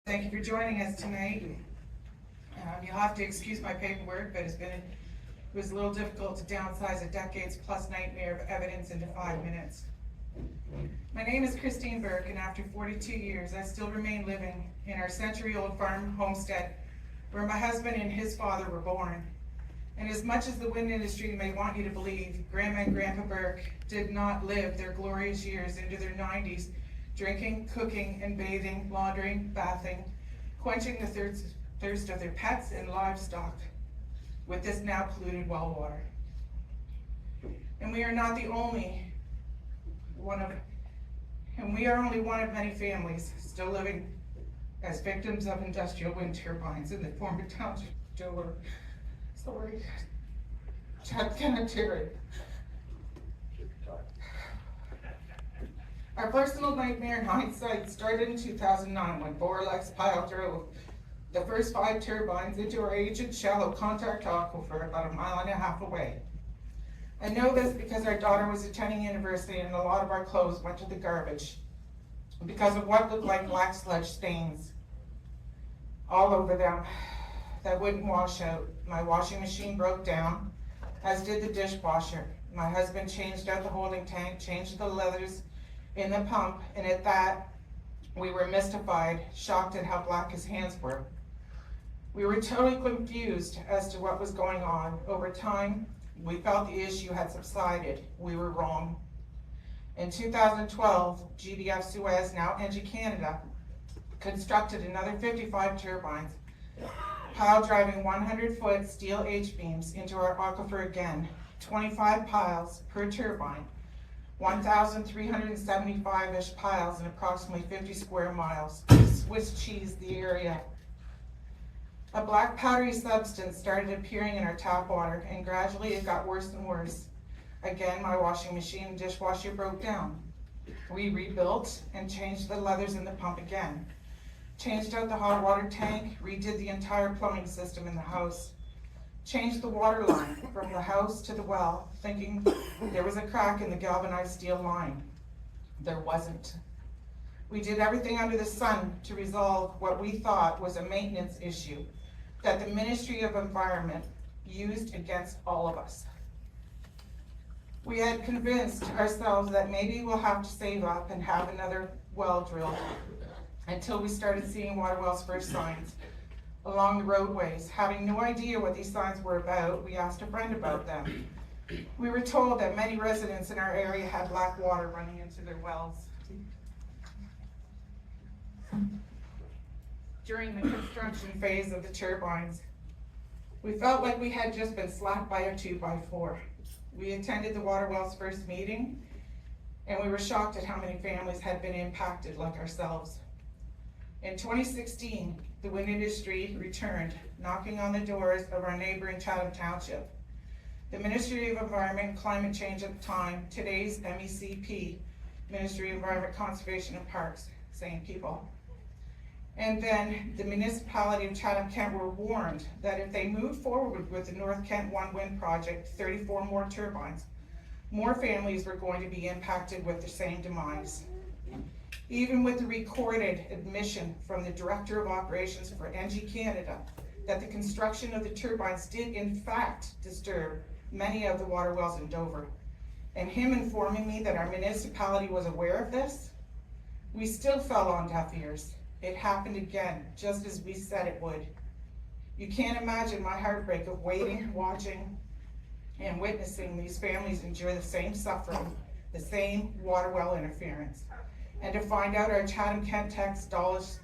Thank you for joining us tonight. You'll have to excuse my paperwork, but it was a little difficult to downsize a decades plus nightmare of evidence into 5 minutes. My name is Christine Burke, and after 42 years, I still remain living in our century-old farm homestead where my husband and his father were born. And as much as the wind industry may want you to believe, Grandma and Grandpa Burke did not live their glorious years into their 90s, drinking, cooking, and bathing, laundering, bathing, quenching the thirst of their pets and livestock with this now polluted well water. And we are not the only one of many families still living as victims of industrial wind turbines in the former township of Chatham-Kent, Ontario. Our personal nightmare in hindsight started in 2009 when Borlex Pile drove the first 5 turbines into our ancient shallow contact aquifer about 1.5 miles away. I know this because our daughter was attending university and a lot of our clothes went to the garbage because of what looked like black sludge stains all over them that wouldn't wash out. My washing machine broke down, as did the dishwasher. My husband changed out the holding tank, changed the leathers in the pump, and at that, we were mystified, shocked at how black his hands were. We were totally confused as to what was going on. Over time, we felt the issue had subsided. We were wrong. In 2012, GDF Suez, now Engie Canada, constructed another 55 turbines, pile driving 100-foot steel H-beams into our aquifer again, 25 piles per turbine, 1,375-ish piles in approximately 50 square miles. Swiss cheese the area. A black powdery substance started appearing in our tap water, and gradually it got worse and worse. Again, my washing machine and dishwasher broke down. We rebuilt and changed the leathers in the pump again. Changed out the hot water tank, redid the entire plumbing system in the house. Changed the water line from the house to the well, thinking there was a crack in the galvanized steel line. There wasn't. We did everything under the sun to resolve what we thought was a maintenance issue that the Ministry of Environment used against all of us. We had convinced ourselves that maybe we'll have to save up and have another well drilled until we started seeing water wells first signs along the roadways. Having no idea what these signs were about, we asked a friend about them. We were told that many residents in our area had black water running into their wells. During the construction phase of the turbines, we felt like we had just been slapped by a 2x4. We attended the water wells first meeting, and we were shocked at how many families had been impacted like ourselves. In 2016, the wind industry returned, knocking on the doors of our neighboring Chatham Township. The Ministry of Environment and Climate Change at the time, today's MECP, Ministry of Environment, Conservation and Parks, same people. And then the municipality of Chatham-Kent were warned that if they moved forward with the North Kent 1 wind project, 34 more turbines, more families were going to be impacted with the same demise. Even with the recorded admission from the Director of Operations for Engie Canada that the construction of the turbines did in fact disturb many of the water wells in Dover, and him informing me that our municipality was aware of this, we still fell on deaf ears. It happened again, just as we said it would. You can't imagine my heartbreak of waiting, watching, and witnessing these families endure the same suffering, the same water well interference. And to find out our Chatham-Kent tax dollars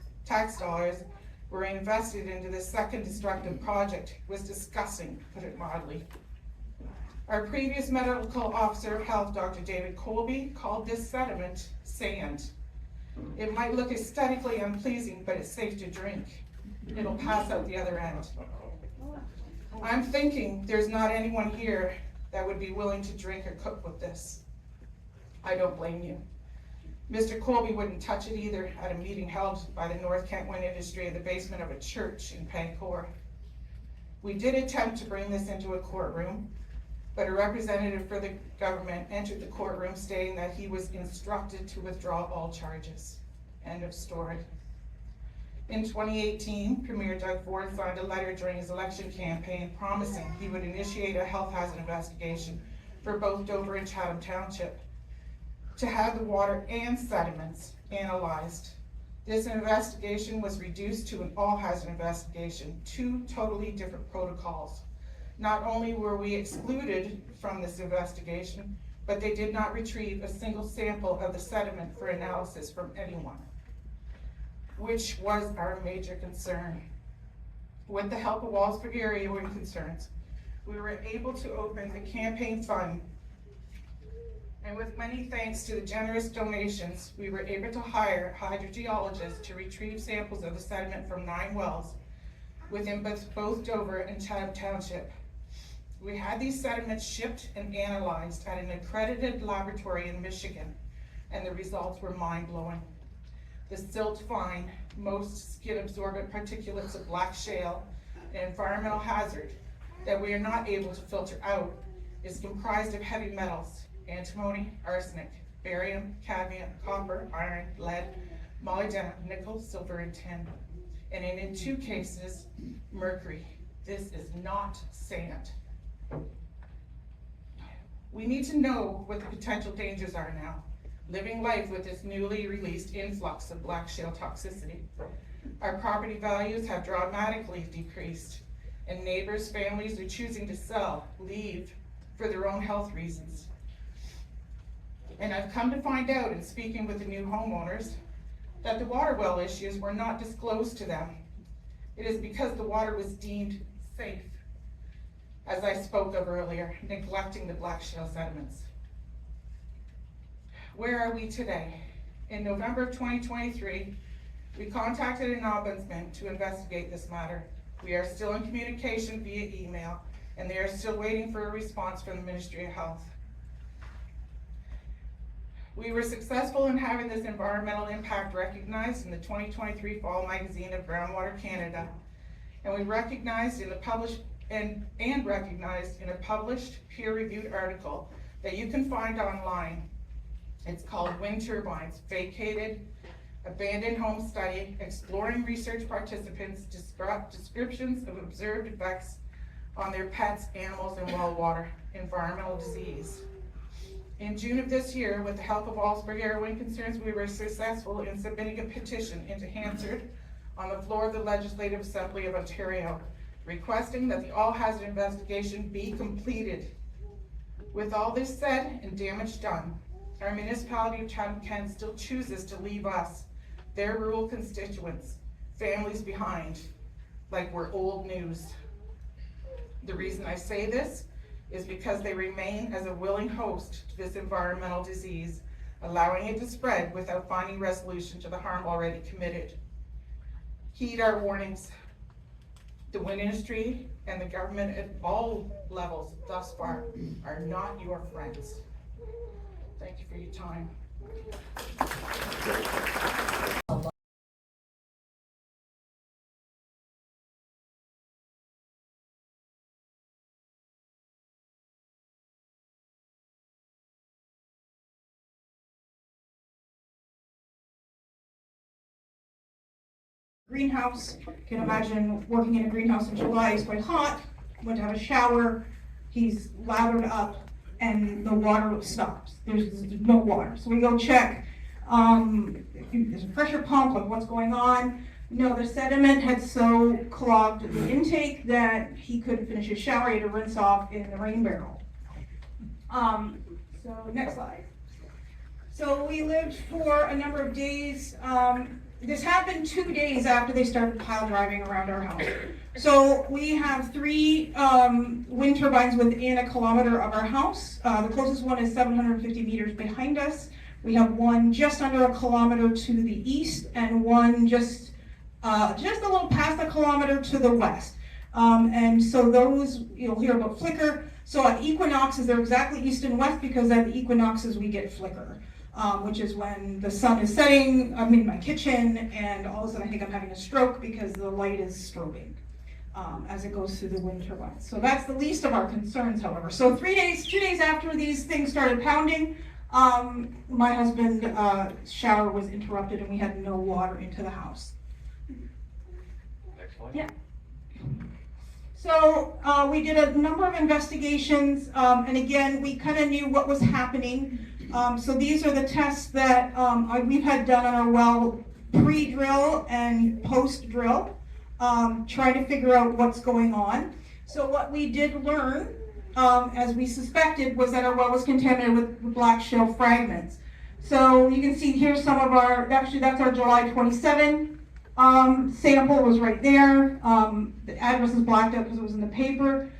were invested into this second destructive project was disgusting, to put it mildly. Our previous medical officer of health, Dr. David Colby, called this sediment sand. It might look aesthetically unpleasing, but it's safe to drink. It'll pass out the other end. I'm thinking there's not anyone here that would be willing to drink or cook with this. I don't blame you. Mr. Colby wouldn't touch it either at a meeting held by the North Kent wind industry in the basement of a church in Pancor. We did attempt to bring this into a courtroom, but a representative for the government entered the courtroom stating that he was instructed to withdraw all charges. End of story. In 2018, Premier Doug Ford signed a letter during his election campaign promising he would initiate a health hazard investigation for both Dover and Chatham Township to have the water and sediments analyzed. This investigation was reduced to an all-hazard investigation, two totally different protocols. Not only were we excluded from this investigation, but they did not retrieve a single sample of the sediment for analysis from anyone, which was our major concern. With the help of Wallaceburg area wind concerns, we were able to open the campaign fund, and with many thanks to the generous donations, we were able to hire hydrogeologists to retrieve samples of the sediment from 9 wells within both Dover and Chatham Township. We had these sediments shipped and analyzed at an accredited laboratory in Michigan, and the results were mind-blowing. The silt-fine, most skin-absorbent particulates of black shale, an environmental hazard that we are not able to filter out, is comprised of heavy metals: antimony, arsenic, barium, cadmium, copper, iron, lead, molybdenum, nickel, silver, and tin. And in 2 cases, mercury. This is not sand. We need to know what the potential dangers are now, living life with this newly released influx of black shale toxicity. Our property values have dramatically decreased, and neighbors, families are choosing to sell, leave for their own health reasons. And I've come to find out in speaking with the new homeowners that the water well issues were not disclosed to them. It is because the water was deemed safe, as I spoke of earlier, neglecting the black shale sediments. Where are we today? In November of 2023, we contacted an ombudsman to investigate this matter. We are still in communication via email, and they are still waiting for a response from the Ministry of Health. We were successful in having this environmental impact recognized in the 2023 Fall Magazine of Groundwater Canada, and we recognized in the recognized in a published peer-reviewed article that you can find online. It's called Wind Turbines, Vacated, Abandoned Home Study, Exploring Research Participants' Descriptions of Observed Effects on Their Pets, Animals, and Well Water, Environmental Disease. In June of this year, with the help of Wallaceburg area wind concerns, we were successful in submitting a petition into Hansard on the floor of the Legislative Assembly of Ontario, requesting that the all-hazard investigation be completed. With all this said and damage done, our municipality of Chatham-Kent still chooses to leave us, their rural constituents, families behind, like we're old news. The reason I say this is because they remain as a willing host to this environmental disease, allowing it to spread without finding resolution to the harm already committed. Heed our warnings. The wind industry and the government at all levels thus far are not your friends. Thank you for your time. Greenhouse. You can imagine working in a greenhouse in July is quite hot. Went to have a shower, he's lathered up, and the water stops. There's no water. So we go check. There's a pressure pump, like what's going on? No, the sediment had so clogged the intake that he couldn't finish his shower. He had to rinse off in the rain barrel. So next slide. So we lived for a number of days. This happened 2 days after they started pile driving around our house. So we have 3 wind turbines within a kilometer of our house. The closest one is 750 meters behind us. We have one just under a kilometer to the east, and one just a little past a kilometer to the west. And so those, you'll hear about flicker. So at equinoxes, they're exactly east and west, because at the equinoxes we get flicker. Which is when the sun is setting. I'm in my kitchen, and all of a sudden I think I'm having a stroke because the light is strobing as it goes through the wind turbines. So that's the least of our concerns, however. So 2 days after these things started pounding, my husband's shower was interrupted and we had no water into the house. Yeah. So we did a number of investigations, and again, we kind of knew what was happening. So these are the tests that we've had done on our well pre-drill and post-drill, trying to figure out what's going on. So what we did learn, as we suspected, was that our well was contaminated with black shale fragments. So you can see here some of our, actually that's our July 27 sample was right there. The address is blacked out because it was in the paper.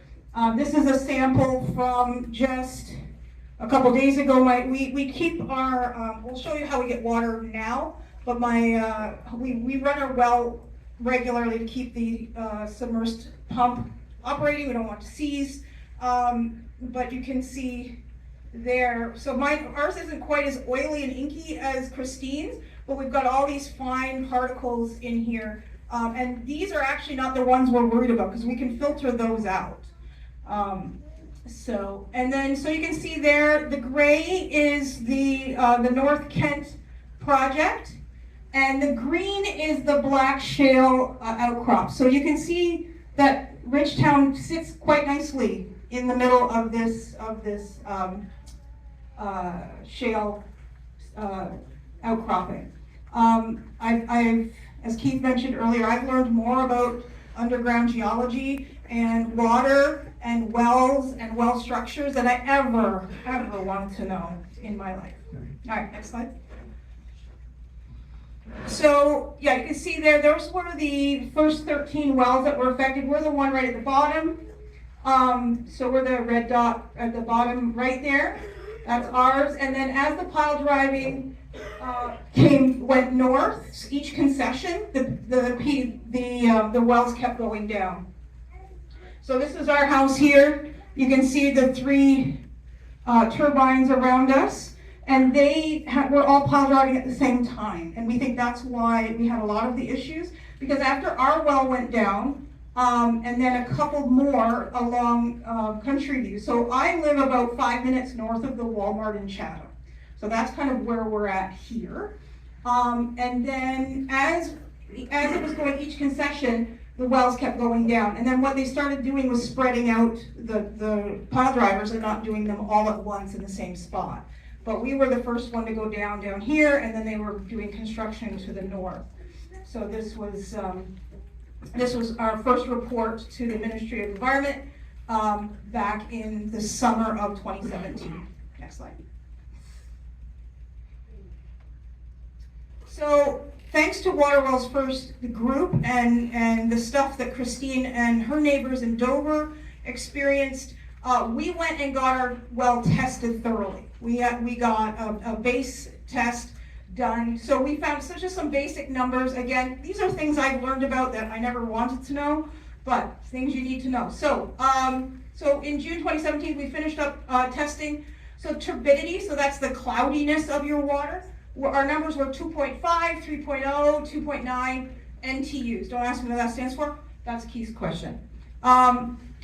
This is a sample from just a couple days ago. We keep our, we'll show you how we get water now, but we run our well regularly to keep the submersed pump operating. We don't want to seize, but you can see there. So ours isn't quite as oily and inky as Christine's, but we've got all these fine particles in here. And these are actually not the ones we're worried about because we can filter those out. So you can see there, the gray is the North Kent project, and the green is the black shale outcrop. So you can see that Ridgetown sits quite nicely in the middle of this shale outcropping. I've, as Keith mentioned earlier, I've learned more about underground geology and water and wells and well structures than I ever wanted to know in my life. All right, next slide. So, yeah, you can see those were the first 13 wells that were affected. We're the one right at the bottom. So we're the red dot at the bottom right there. That's ours. And then as the pile driving went north, each concession, the wells kept going down. So this is our house here. You can see the 3 turbines around us, and they were all pile driving at the same time. And we think that's why we had a lot of the issues, because after our well went down, and then a couple more along Country View. So I live about 5 minutes north of the Walmart in Chatham. So that's kind of where we're at here. And then as it was going each concession, the wells kept going down. And then what they started doing was spreading out the pile drivers and not doing them all at once in the same spot. But we were the first one to go down here, and then they were doing construction to the north. So this was our first report to the Ministry of Environment back in the summer of 2017. Next slide. So thanks to Water Wells First, the group, and the stuff that Christine and her neighbors in Dover experienced, we went and got our well tested thoroughly. We got a base test done. So we found just some basic numbers. Again, these are things I've learned about that I never wanted to know, but things you need to know. So, in June 2017, we finished up testing. So turbidity, so that's the cloudiness of your water. Our numbers were 2.5, 3.0, 2.9 NTUs. Don't ask me what that stands for. That's Keith's question.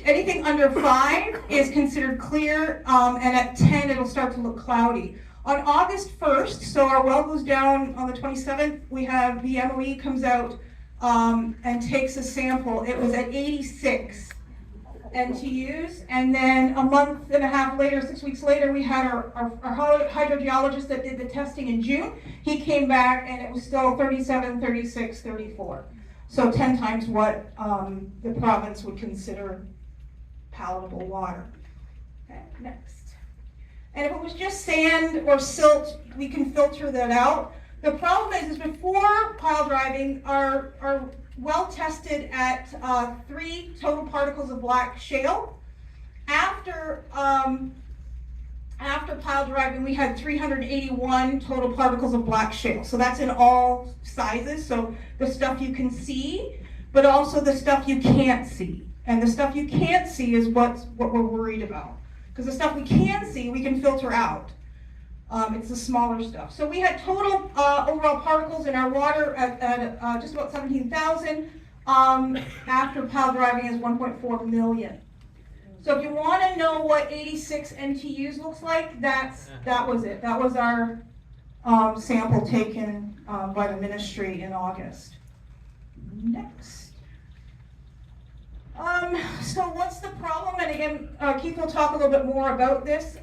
Anything under 5 is considered clear, and at 10 it'll start to look cloudy. On August 1st, so our well goes down on the 27th, we have the MOE comes out and takes a sample. It was at 86 NTUs, and then a month and a half later, 6 weeks later, we had our hydrogeologist that did the testing in June. He came back and it was still 37, 36, 34. So 10 times what the province would consider palatable water. Okay, next. And if it was just sand or silt, we can filter that out. The problem is before pile driving, our well tested at 3 total particles of black shale. After pile driving, we had 381 total particles of black shale. So that's in all sizes. So the stuff you can see, but also the stuff you can't see. And the stuff you can't see is what we're worried about. Because the stuff we can see, we can filter out. It's the smaller stuff. So we had total overall particles in our water at just about 17,000. After pile driving is 1.4 million. So if you want to know what 86 NTUs looks like, that was it. That was our sample taken by the ministry in August. Next. So what's the problem? And again, Keith will talk a little bit more about this.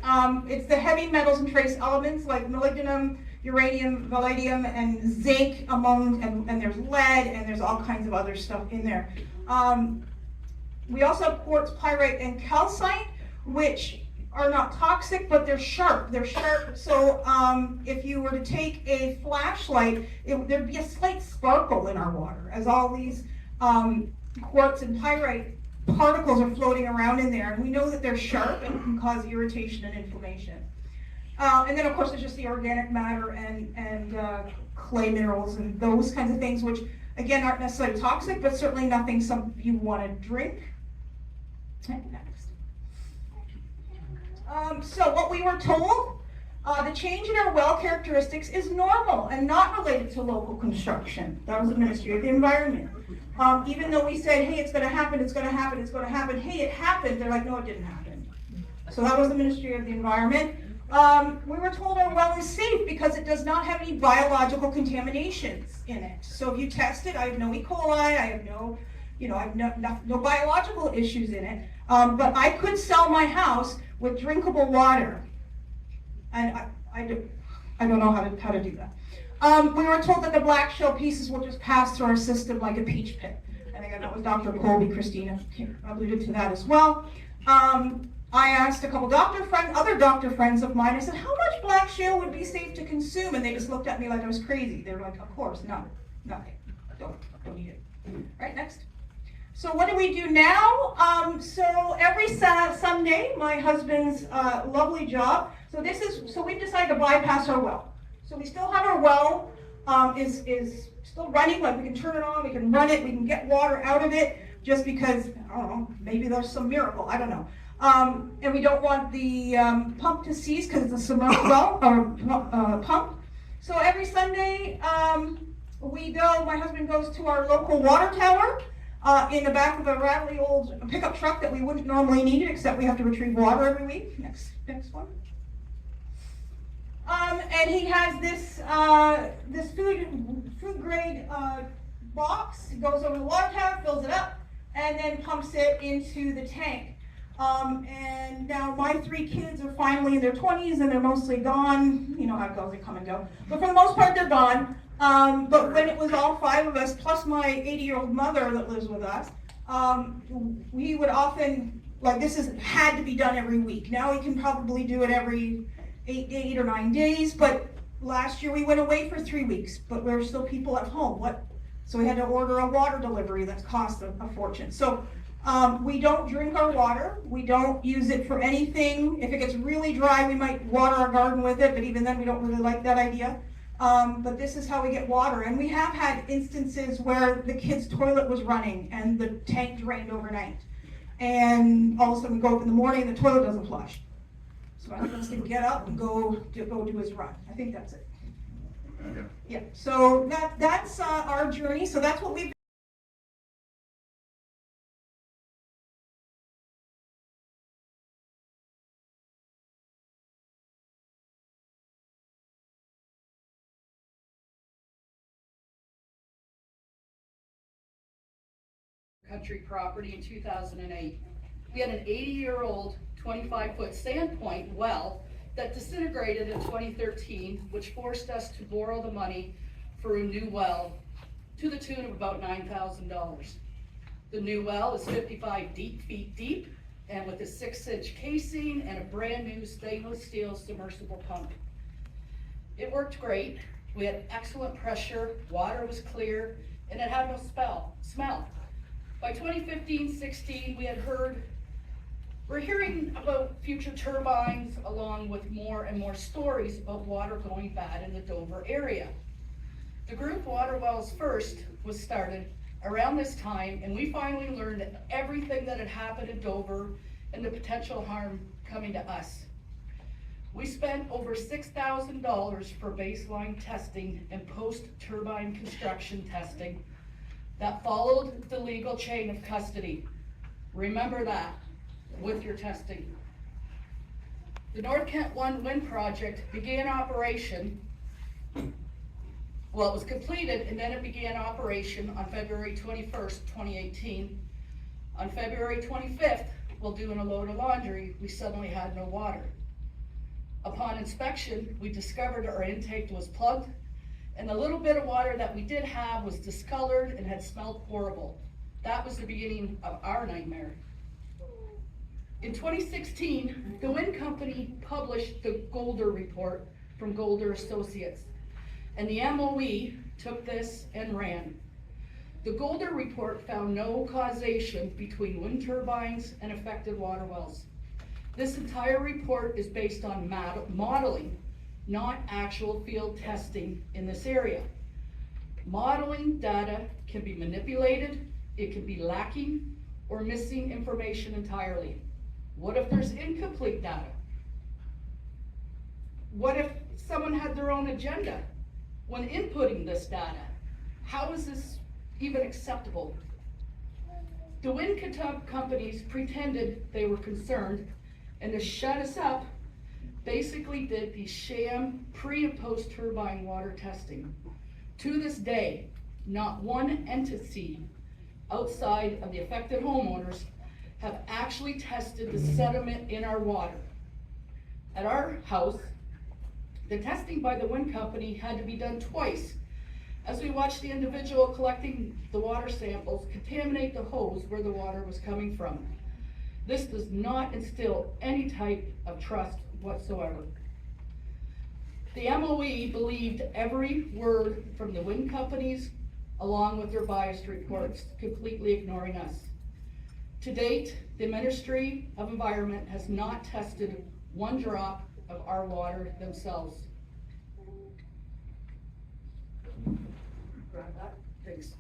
It's the heavy metals and trace elements like molybdenum, uranium, palladium, and zinc and there's lead, and there's all kinds of other stuff in there. We also have quartz, pyrite, and calcite, which are not toxic, but they're sharp. They're sharp, so if you were to take a flashlight, there'd be a slight sparkle in our water, as all these quartz and pyrite particles are floating around in there, and we know that they're sharp and can cause irritation and inflammation. And then, of course, there's just the organic matter and clay minerals and those kinds of things, which, again, aren't necessarily toxic, but certainly nothing you want to drink. Next. So what we were told, the change in our well characteristics is normal and not related to local construction. That was the Ministry of the Environment. Even though we said, hey, it's going to happen, it's going to happen, it's going to happen, hey, it happened, they're like, no, it didn't happen. So that was the Ministry of the Environment. We were told our well is safe because it does not have any biological contaminations in it. So if you test it, I have no E. coli, I have no, I have no biological issues in it. But I could sell my house with drinkable water, and I don't know how to do that. We were told that the black shell pieces will just pass through our system like a peach pit. I think that was Dr. Colby, Christina alluded to that as well. I asked a couple other doctor friends of mine, I said, how much black shale would be safe to consume? And they just looked at me like I was crazy. They were like, of course, nothing. Don't eat it. Right, next. So what do we do now? So every Sunday, my husband's lovely job. So we've decided to bypass our well. So we still have our well is still running, like we can turn it on, we can run it, we can get water out of it, just because, I don't know, maybe there's some miracle, I don't know. And we don't want the pump to cease because it's a submerged well or pump. So every Sunday, my husband goes to our local water tower in the back of a rattly old pickup truck that we wouldn't normally need it, except we have to retrieve water every week. Next one. And he has this food grade box. It goes over the water tower, fills it up, and then pumps it into the tank. And now my 3 kids are finally in their 20s and they're mostly gone. You know how it goes, they come and go. But for the most part, they're gone. But when it was all 5 of us, plus my 80-year-old mother that lives with us, we would often, this had to be done every week. Now we can probably do it every 8 or 9 days, but last year we went away for 3 weeks, but there were still people at home. So we had to order a water delivery that's cost a fortune. So we don't drink our water. We don't use it for anything. If it gets really dry, we might water our garden with it, but even then we don't really like that idea. But this is how we get water. And we have had instances where the kids' toilet was running and the tank drained overnight. And all of a sudden we go up in the morning and the toilet doesn't flush. So my husband's going to get up and go do his run. I think that's it. Yeah, so that's our journey. So that's what we've country property in 2008. We had an 80-year-old 25-foot sandpoint well that disintegrated in 2013, which forced us to borrow the money for a new well to the tune of about $9,000. The new well is 55 feet deep and with a 6-inch casing and a brand new stainless steel submersible pump. It worked great. We had excellent pressure, water was clear, and it had no smell. By 2015-16, we're hearing about future turbines along with more and more stories about water going bad in the Dover area. The group Water Wells First was started around this time, and we finally learned everything that had happened in Dover and the potential harm coming to us. We spent over $6,000 for baseline testing and post-turbine construction testing that followed the legal chain of custody. Remember that with your testing. The North Kent 1 wind project began operation, well, it was completed and then it began operation on February 21st, 2018. On February 25th, while doing a load of laundry, we suddenly had no water. Upon inspection, we discovered our intake was plugged, and the little bit of water that we did have was discolored and had smelled horrible. That was the beginning of our nightmare. In 2016, the wind company published the Golder report from Golder Associates, and the MOE took this and ran. The Golder report found no causation between wind turbines and affected water wells. This entire report is based on modeling, not actual field testing in this area. Modeling data can be manipulated, it can be lacking, or missing information entirely. What if there's incomplete data? What if someone had their own agenda when inputting this data? How is this even acceptable? The wind companies pretended they were concerned, and to shut us up, basically did the sham pre and post turbine water testing. To this day, not one entity outside of the affected homeowners have actually tested the sediment in our water. At our house, the testing by the wind company had to be done twice, as we watched the individual collecting the water samples contaminate the hose where the water was coming from. This does not instill any type of trust whatsoever. The MOE believed every word from the wind companies along with their biased reports, completely ignoring us. To date, the Ministry of Environment has not tested one drop of our water themselves. Grab that, thanks.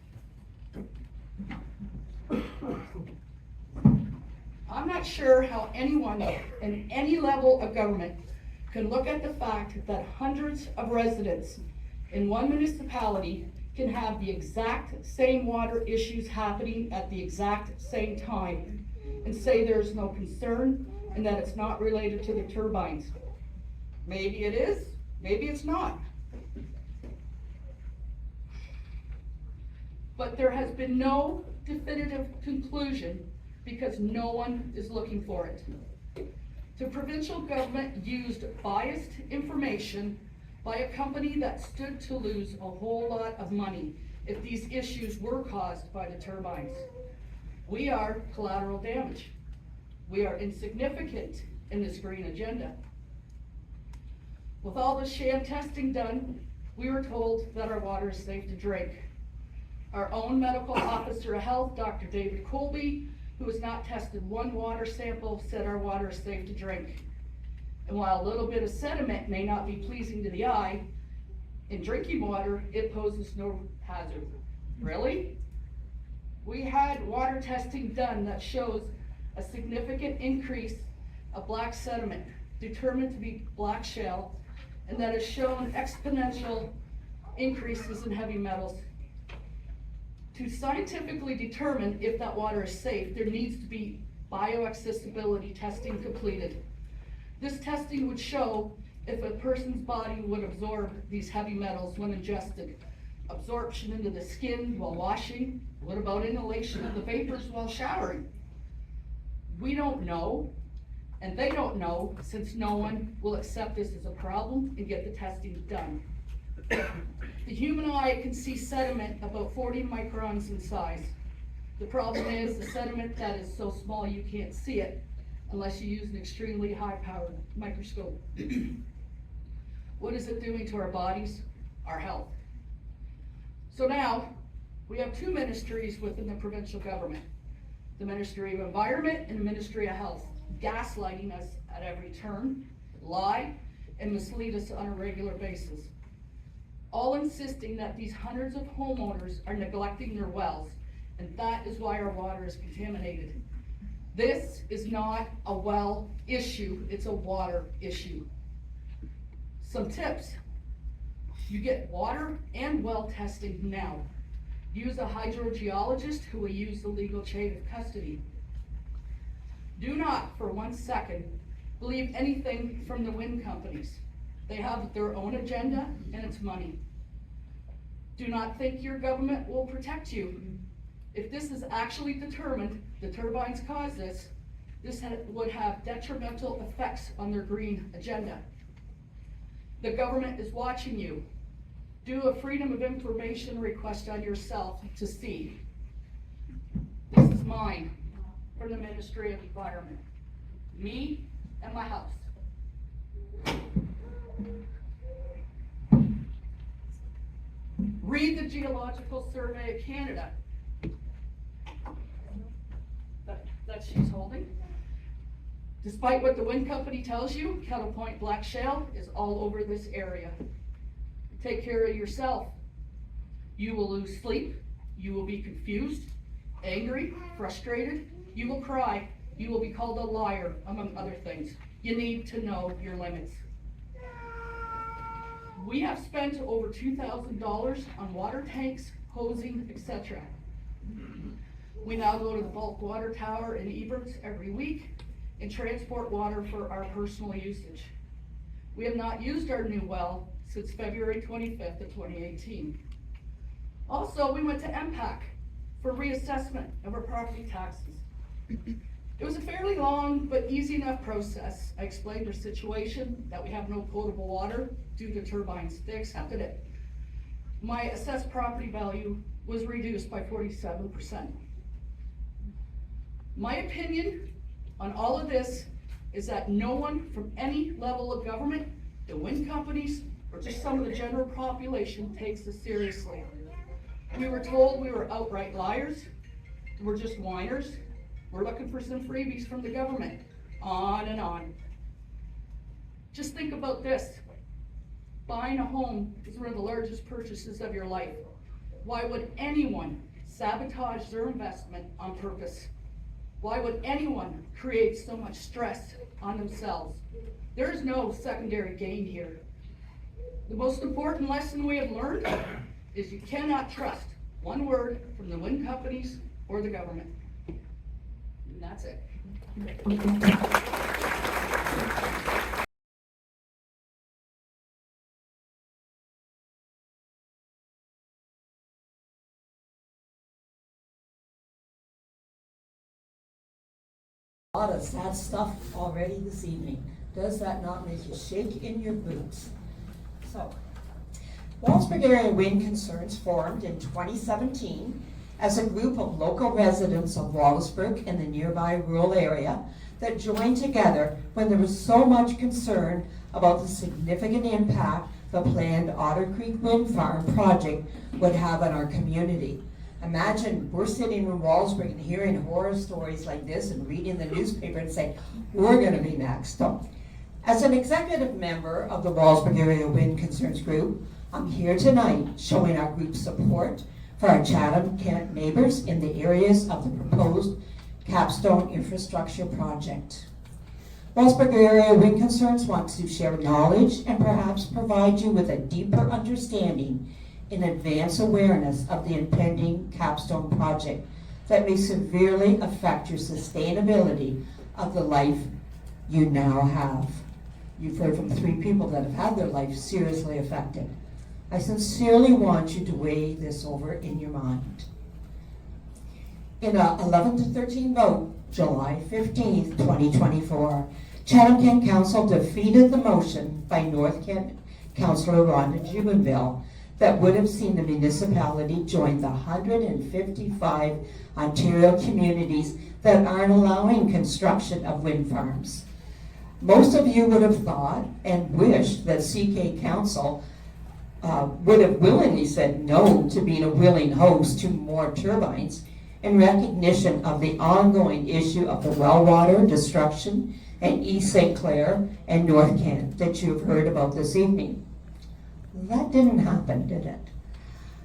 I'm not sure how anyone in any level of government can look at the fact that hundreds of residents in one municipality can have the exact same water issues happening at the exact same time and say there's no concern and that it's not related to the turbines. Maybe it is, maybe it's not. But there has been no definitive conclusion because no one is looking for it. The provincial government used biased information by a company that stood to lose a whole lot of money if these issues were caused by the turbines. We are collateral damage. We are insignificant in this green agenda. With all the sham testing done, we were told that our water is safe to drink. Our own medical officer of health, Dr. David Colby, who has not tested one water sample, said our water is safe to drink. And while a little bit of sediment may not be pleasing to the eye, in drinking water, it poses no hazard. Really? We had water testing done that shows a significant increase of black sediment, determined to be black shale, and that has shown exponential increases in heavy metals. To scientifically determine if that water is safe, there needs to be bioaccessibility testing completed. This testing would show if a person's body would absorb these heavy metals when ingested. Absorption into the skin while washing. What about inhalation of the vapors while showering? We don't know, and they don't know, since no one will accept this as a problem and get the testing done. The human eye can see sediment about 40 microns in size. The problem is the sediment that is so small you can't see it unless you use an extremely high-powered microscope. What is it doing to our bodies? Our health. So now, we have two ministries within the provincial government. The Ministry of Environment and the Ministry of Health, gaslighting us at every turn, lie, and mislead us on a regular basis. All insisting that these hundreds of homeowners are neglecting their wells, and that is why our water is contaminated. This is not a well issue, it's a water issue. Some tips. You get water and well testing now. Use a hydrogeologist who will use the legal chain of custody. Do not, for 1 second, believe anything from the wind companies. They have their own agenda and it's money. Do not think your government will protect you. If this is actually determined, the turbines cause this, would have detrimental effects on their green agenda. The government is watching you. Do a Freedom of Information request on yourself to see. This is mine from the Ministry of Environment. Me and my house. Read the Geological Survey of Canada that she's holding. Despite what the wind company tells you, Kettle Point Black Shale is all over this area. Take care of yourself. You will lose sleep. You will be confused, angry, frustrated. You will cry. You will be called a liar, among other things. You need to know your limits. We have spent over $2,000 on water tanks, hosing, etc. We now go to the bulk water tower in Eberts every week and transport water for our personal usage. We have not used our new well since February 25th of 2018. Also, we went to MPAC for reassessment of our property taxes. It was a fairly long but easy enough process. I explained our situation, that we have no potable water due to turbines. They accepted it. My assessed property value was reduced by 47%. My opinion on all of this is that no one from any level of government, the wind companies, or just some of the general population takes this seriously. We were told we were outright liars, we're just whiners, we're looking for some freebies from the government, on and on. Just think about this. Buying a home is one of the largest purchases of your life. Why would anyone sabotage their investment on purpose? Why would anyone create so much stress on themselves? There is no secondary gain here. The most important lesson we have learned is you cannot trust one word from the wind companies or the government. And that's it. A lot of sad stuff already this evening. Does that not make you shake in your boots? So, Wallaceburg Area Wind Concerns formed in 2017 as a group of local residents of Wallaceburg and the nearby rural area that joined together when there was so much concern about the significant impact the planned Otter Creek Wind Farm project would have on our community. Imagine we're sitting in Wallaceburg and hearing horror stories like this and reading the newspaper and saying, we're going to be next. So, as an executive member of the Wallaceburg Area Wind Concerns Group, I'm here tonight showing our group's support for our Chatham-Kent neighbors in the areas of the proposed capstone infrastructure project. Wallaceburg Area Wind Concerns wants to share knowledge and perhaps provide you with a deeper understanding in advance awareness of the impending capstone project that may severely affect your sustainability of the life you now have. You've heard from 3 people that have had their life seriously affected. I sincerely want you to weigh this over in your mind. In a 11-13 vote, July 15th, 2024, Chatham-Kent Council defeated the motion by North Kent Councillor Rhonda Jubenville that would have seen the municipality join the 155 Ontario communities that aren't allowing construction of wind farms. Most of you would have thought and wished that CK Council would have willingly said no to being a willing host to more turbines in recognition of the ongoing issue of the well water destruction in East St. Clair and North Kent that you have heard about this evening. That didn't happen, did it?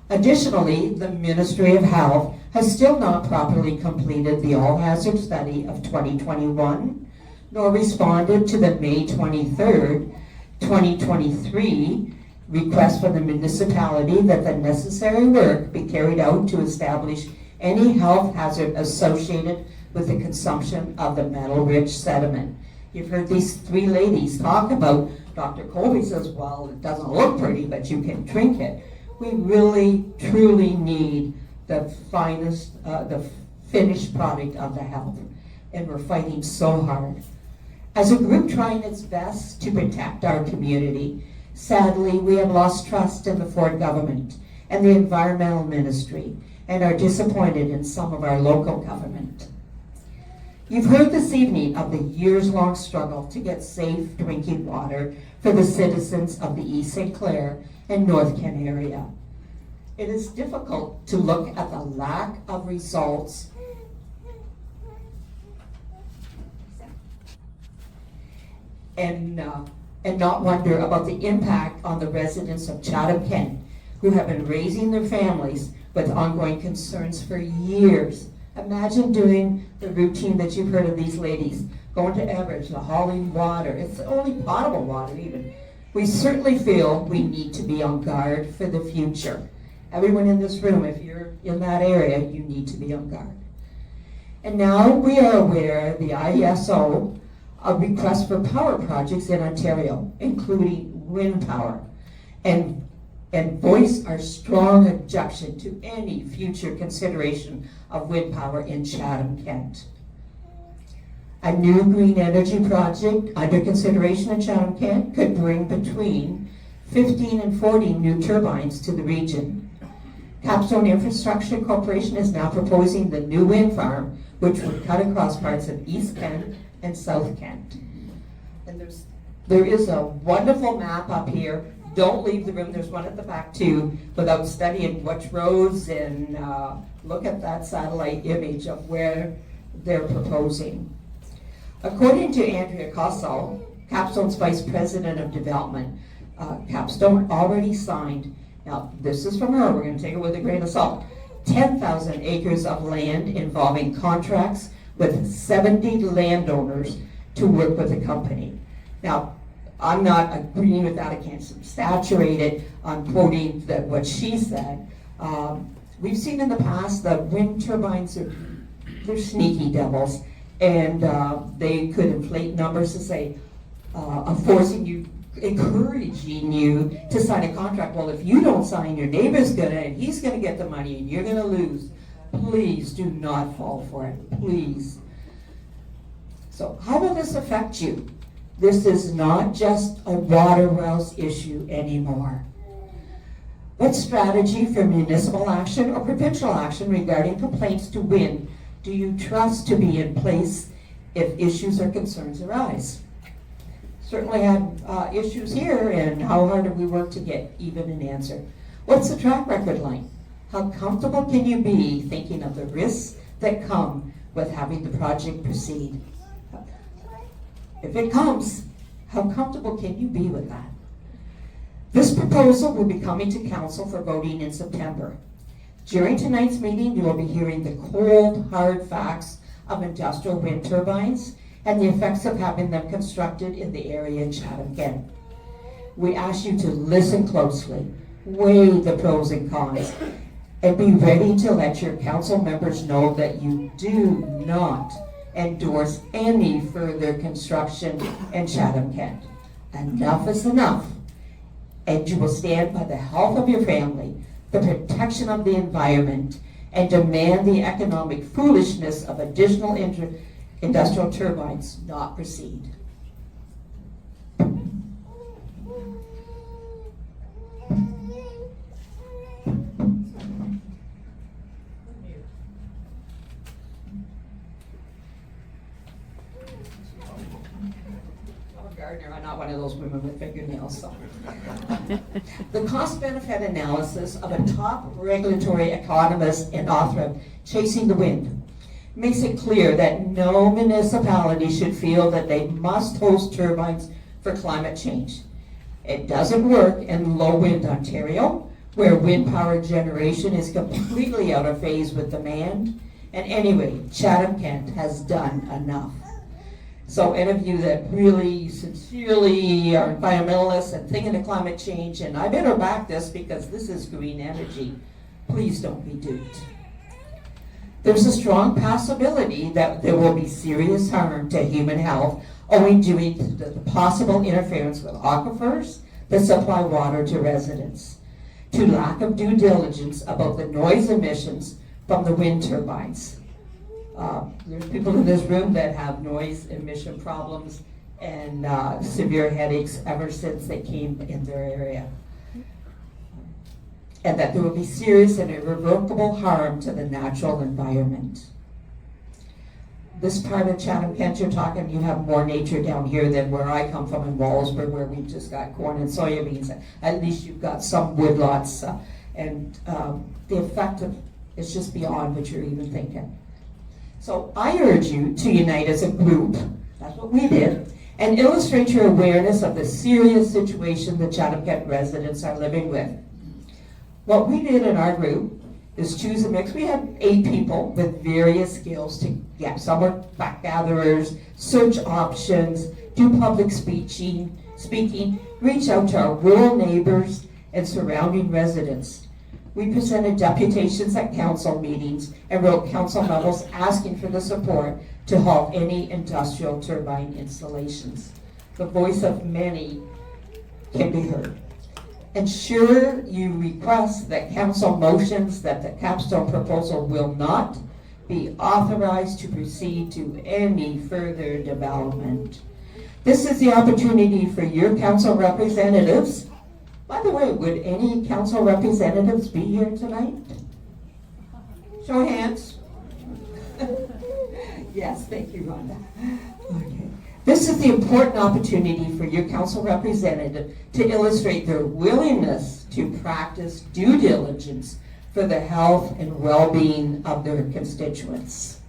Additionally, the Ministry of Health has still not properly completed the all-hazard study of 2021, nor responded to the May 23rd, 2023 request from the municipality that the necessary work be carried out to establish any health hazard associated with the consumption of the metal-rich sediment. You've heard these 3 ladies talk about, Dr. Colby says, well, it doesn't look pretty, but you can drink it. We really, truly need the finest, the finished product of the health, and we're fighting so hard. As a group trying its best to protect our community, sadly, we have lost trust in the Ford government and the environmental ministry and are disappointed in some of our local government. You've heard this evening of the years-long struggle to get safe drinking water for the citizens of the East St. Clair and North Kent area. It is difficult to look at the lack of results and not wonder about the impact on the residents of Chatham-Kent who have been raising their families with ongoing concerns for years. Imagine doing the routine that you've heard of these ladies, going to Everett, hauling water. It's only potable water even. We certainly feel we need to be on guard for the future. Everyone in this room, if you're in that area, you need to be on guard. And now we are aware the ISO a request for power projects in Ontario, including wind power, and voice our strong objection to any future consideration of wind power in Chatham-Kent. A new green energy project under consideration in Chatham-Kent could bring between 15 and 40 new turbines to the region. Capstone Infrastructure Corporation is now proposing the new wind farm, which would cut across parts of East Kent and South Kent. And there is a wonderful map up here. Don't leave the room, there's one at the back too, without studying which roads, and look at that satellite image of where they're proposing. According to Andrea Kossel, Capstone's Vice President of Development, Capstone already signed, now this is from her, we're going to take it with a grain of salt, 10,000 acres of land involving contracts with 70 landowners to work with the company. Now, I'm not agreeing with that, I can't saturate it on quoting what she said. We've seen in the past that wind turbines they're sneaky devils, and they could inflate numbers to say, forcing you, encouraging you to sign a contract. Well, if you don't sign, your neighbor's gonna, and he's gonna get the money, and you're gonna lose. Please do not fall for it, please. So how will this affect you? This is not just a water wells issue anymore. What strategy for municipal action or provincial action regarding complaints to wind do you trust to be in place if issues or concerns arise? Certainly had issues here, and how hard have we worked to get even an answer? What's the track record like? How comfortable can you be thinking of the risks that come with having the project proceed? If it comes, how comfortable can you be with that? This proposal will be coming to council for voting in September. During tonight's meeting, you will be hearing the cold, hard facts of industrial wind turbines and the effects of having them constructed in the area in Chatham-Kent. We ask you to listen closely, weigh the pros and cons, and be ready to let your council members know that you do not endorse any further construction in Chatham-Kent. Enough is enough, and you will stand by the health of your family, the protection of the environment, and demand the economic foolishness of additional industrial turbines not proceed. I'm not one of those women with fingernails. So. The cost-benefit analysis of a top regulatory economist and author of Chasing the Wind makes it clear that no municipality should feel that they must host turbines for climate change. It doesn't work in low-wind Ontario, where wind power generation is completely out of phase with demand. And anyway, Chatham-Kent has done enough. So any of you that really sincerely are environmentalists and thinking of climate change, and I better back this because this is green energy, please don't be duped. There's a strong possibility that there will be serious harm to human health owing to the possible interference with aquifers that supply water to residents, to lack of due diligence about the noise emissions from the wind turbines. There's people in this room that have noise emission problems and severe headaches ever since they came in their area. And that there will be serious and irrevocable harm to the natural environment. This part of Chatham-Kent, you're talking, you have more nature down here than where I come from in Wallaceburg, where we've just got corn and soybeans. At least you've got some woodlots, and the effect of it's just beyond what you're even thinking. So I urge you to unite as a group, that's what we did, and illustrate your awareness of the serious situation the Chatham-Kent residents are living with. What we did in our group is choose a mix. We had 8 people with various skills to get. Some were fact gatherers, search options, do public speaking, reach out to our rural neighbors and surrounding residents. We presented deputations at council meetings and wrote council memos asking for the support to halt any industrial turbine installations. The voice of many can be heard. Ensure you request that council motions that the capstone proposal will not be authorized to proceed to any further development. This is the opportunity for your council representatives. By the way, would any council representatives be here tonight? Show of hands. Yes, thank you, Rhonda. Okay. This is the important opportunity for your council representative to illustrate their willingness to practice due diligence for the health and well-being of their constituents.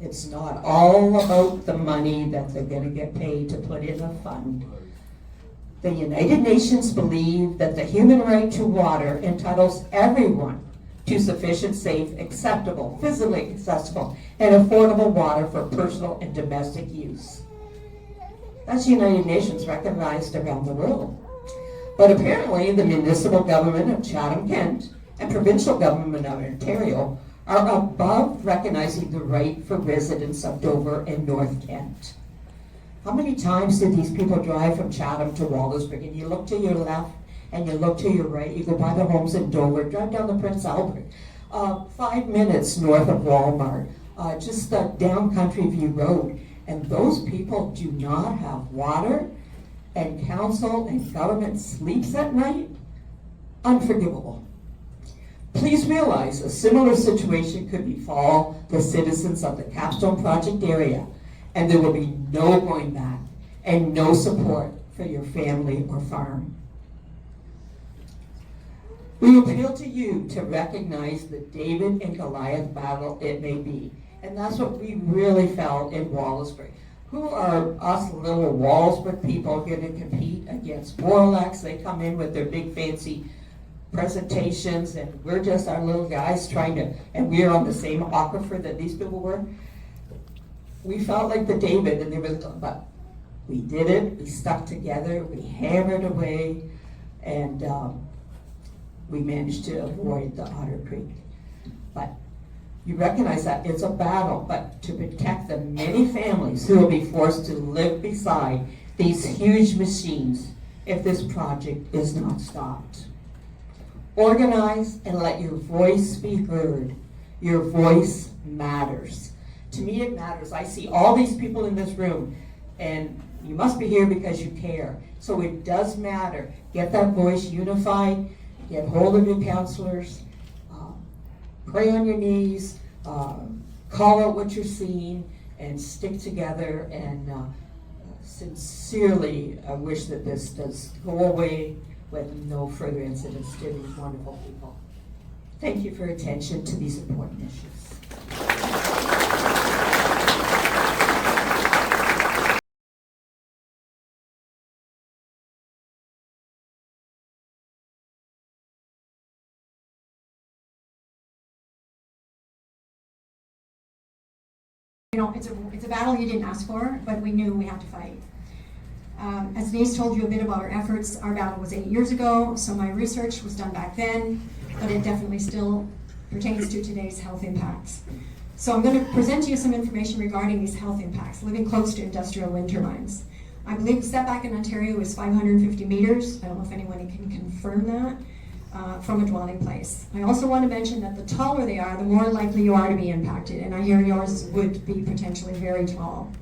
It's not all about the money that they're going to get paid to put in a fund. The United Nations believe that the human right to water entitles everyone to sufficient, safe, acceptable, physically accessible, and affordable water for personal and domestic use. That's United Nations recognized around the world. But apparently the municipal government of Chatham-Kent and provincial government of Ontario are above recognizing the right for residents of Dover and North Kent. How many times did these people drive from Chatham to Wallaceburg? And you look to your left and you look to your right, you go by the homes in Dover, drive down the Prince Albert, 5 minutes north of Walmart, just down Country View Road. And those people do not have water, and council and government sleeps at night? Unforgivable. Please realize a similar situation could befall the citizens of the Capstone Project area, and there will be no going back and no support for your family or farm. We appeal to you to recognize the David and Goliath battle it may be. And that's what we really felt in Wallaceburg. Who are us little Wallaceburg people going to compete against Warlocks? They come in with their big fancy presentations, and we're just our little guys trying to, and we're on the same aquifer that these people were. We felt like the David, and they were, but we did it, we stuck together, we hammered away, and we managed to avoid the Otter Creek. But you recognize that it's a battle, but to protect the many families who will be forced to live beside these huge machines if this project is not stopped. Organize and let your voice be heard. Your voice matters. To me, it matters. I see all these people in this room, and you must be here because you care. So it does matter. Get that voice unified. Get hold of your counselors. Pray on your knees. Call out what you're seeing, and stick together. And sincerely, I wish that this does go away with no further incidents to these wonderful people. Thank you for your attention to these important issues. You know, it's a battle you didn't ask for, but we knew we had to fight. As Denise told you a bit about our efforts, our battle was 8 years ago, so my research was done back then, but it definitely still pertains to today's health impacts. So I'm going to present to you some information regarding these health impacts, living close to industrial wind turbines. I believe the setback in Ontario is 550 meters. I don't know if anyone can confirm that. from a dwelling place. I also want to mention that the taller they are, the more likely you are to be impacted, and I hear yours would be potentially very tall.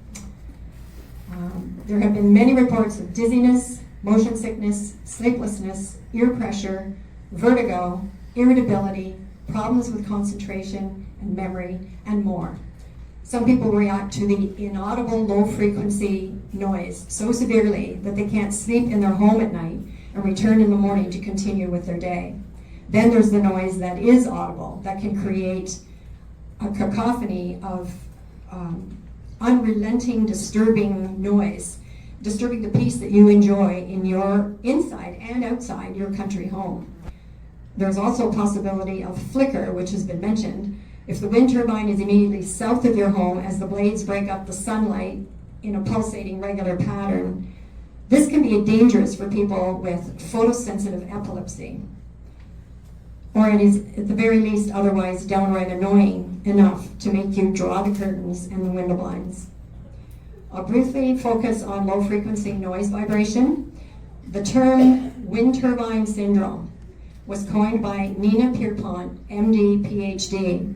There have been many reports of dizziness, motion sickness, sleeplessness, ear pressure, vertigo, irritability, problems with concentration and memory, and more. Some people react to the inaudible low-frequency noise so severely that they can't sleep in their home at night and return in the morning to continue with their day. Then there's the noise that is audible, that can create a cacophony of unrelenting, disturbing noise, disturbing the peace that you enjoy in your inside and outside your country home. There's also a possibility of flicker, which has been mentioned. If the wind turbine is immediately south of your home as the blades break up the sunlight in a pulsating regular pattern, this can be dangerous for people with photosensitive epilepsy. Or it is at the very least otherwise downright annoying enough to make you draw the curtains and the window blinds. I'll briefly focus on low frequency noise vibration. The term wind turbine syndrome was coined by Nina Pierpont, MD, PhD.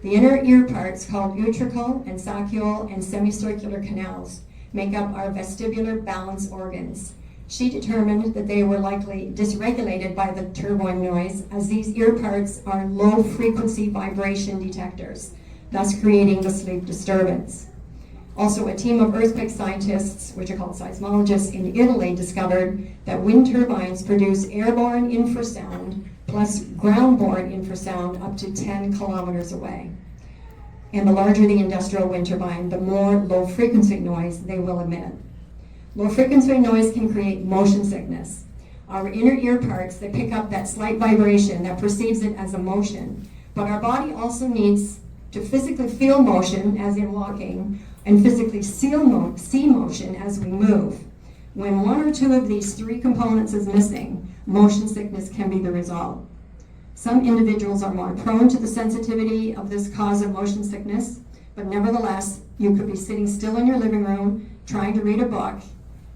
The inner ear parts, called utricle and saccule and semicircular canals, make up our vestibular balance organs. She determined that they were likely dysregulated by the turbine noise, as these ear parts are low frequency vibration detectors, thus creating the sleep disturbance. Also, a team of earthquake scientists, which are called seismologists in Italy, discovered that wind turbines produce airborne infrasound plus ground-borne infrasound up to 10 kilometers away. And the larger the industrial wind turbine, the more low-frequency noise they will emit. Low-frequency noise can create motion sickness. Our inner ear parts, they pick up that slight vibration that perceives it as a motion, but our body also needs to physically feel motion, as in walking, and physically see motion as we move. When one or two of these three components is missing, motion sickness can be the result. Some individuals are more prone to the sensitivity of this cause of motion sickness, but nevertheless, you could be sitting still in your living room trying to read a book,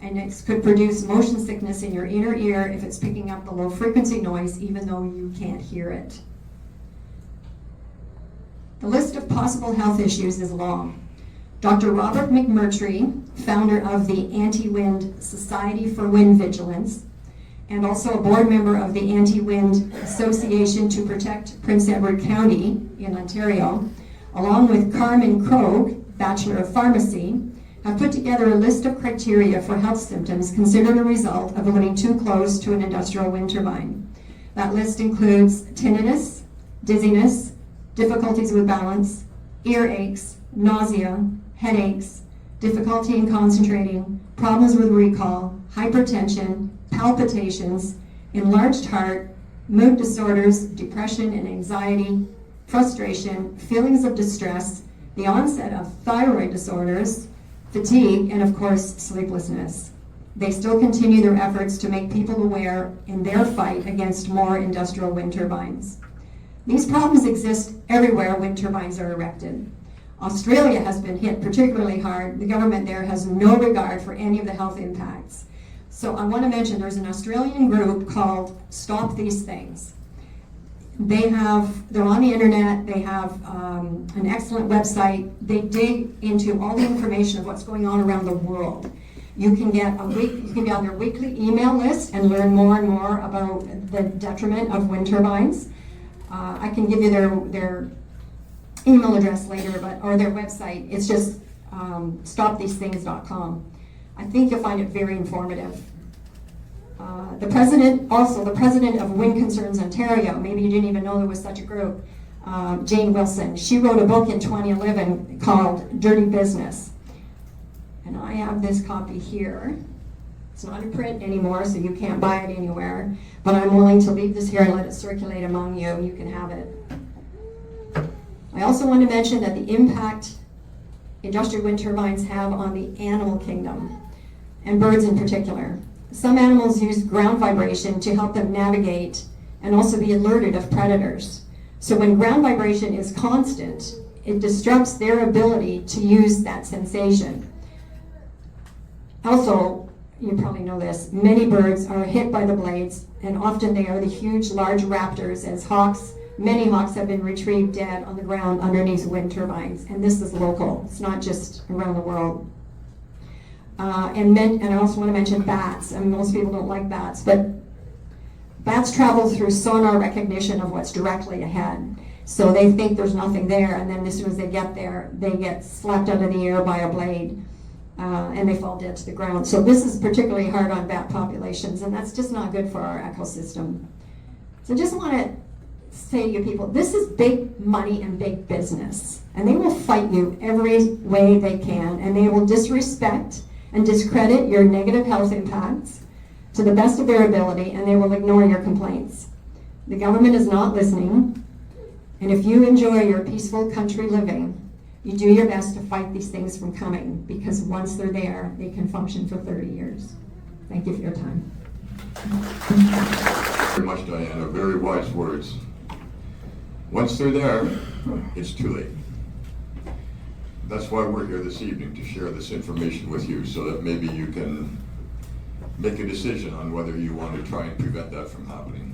and it could produce motion sickness in your inner ear if it's picking up the low frequency noise, even though you can't hear it. The list of possible health issues is long. Dr. Robert McMurtry, founder of the Anti-Wind Society for Wind Vigilance, and also a board member of the Anti-Wind Association to Protect Prince Edward County in Ontario, along with Carmen Krogh, Bachelor of Pharmacy, have put together a list of criteria for health symptoms considered a result of living too close to an industrial wind turbine. That list includes tinnitus, dizziness, difficulties with balance, ear aches, nausea, headaches, difficulty in concentrating, problems with recall, hypertension, palpitations, enlarged heart, mood disorders, depression and anxiety, frustration, feelings of distress, the onset of thyroid disorders, fatigue, and of course, sleeplessness. They still continue their efforts to make people aware in their fight against more industrial wind turbines. These problems exist everywhere wind turbines are erected. Australia has been hit particularly hard. The government there has no regard for any of the health impacts. So I want to mention there's an Australian group called Stop These Things. They're on the internet, they have an excellent website. They dig into all the information of what's going on around the world. You can be on their weekly email list and learn more and more about the detriment of wind turbines. I can give you their email address later, or their website. It's just stopthesethings.com. I think you'll find it very informative. The president of Wind Concerns Ontario, maybe you didn't even know there was such a group, Jane Wilson, she wrote a book in 2011 called Dirty Business. And I have this copy here. It's not in print anymore, so you can't buy it anywhere, but I'm willing to leave this here and let it circulate among you. You can have it. I also want to mention that the impact industrial wind turbines have on the animal kingdom, and birds in particular. Some animals use ground vibration to help them navigate and also be alerted of predators. So when ground vibration is constant, it disrupts their ability to use that sensation. Also, you probably know this, many birds are hit by the blades, and often they are the huge, large raptors, as hawks, many hawks have been retrieved dead on the ground underneath wind turbines, and this is local, it's not just around the world. And I also want to mention bats. I mean, most people don't like bats, but bats travel through sonar recognition of what's directly ahead. So they think there's nothing there, and then as soon as they get there, they get slapped out of the air by a blade, and they fall dead to the ground. So this is particularly hard on bat populations, and that's just not good for our ecosystem. So I just want to say to you people, this is big money and big business, and they will fight you every way they can, and they will disrespect and discredit your negative health impacts to the best of their ability, and they will ignore your complaints. The government is not listening, and if you enjoy your peaceful country living, you do your best to fight these things from coming, because once they're there, they can function for 30 years. Thank you for your time. Very much, Diana. Very wise words. Once they're there, it's too late. That's why we're here this evening, to share this information with you, so that maybe you can make a decision on whether you want to try and prevent that from happening.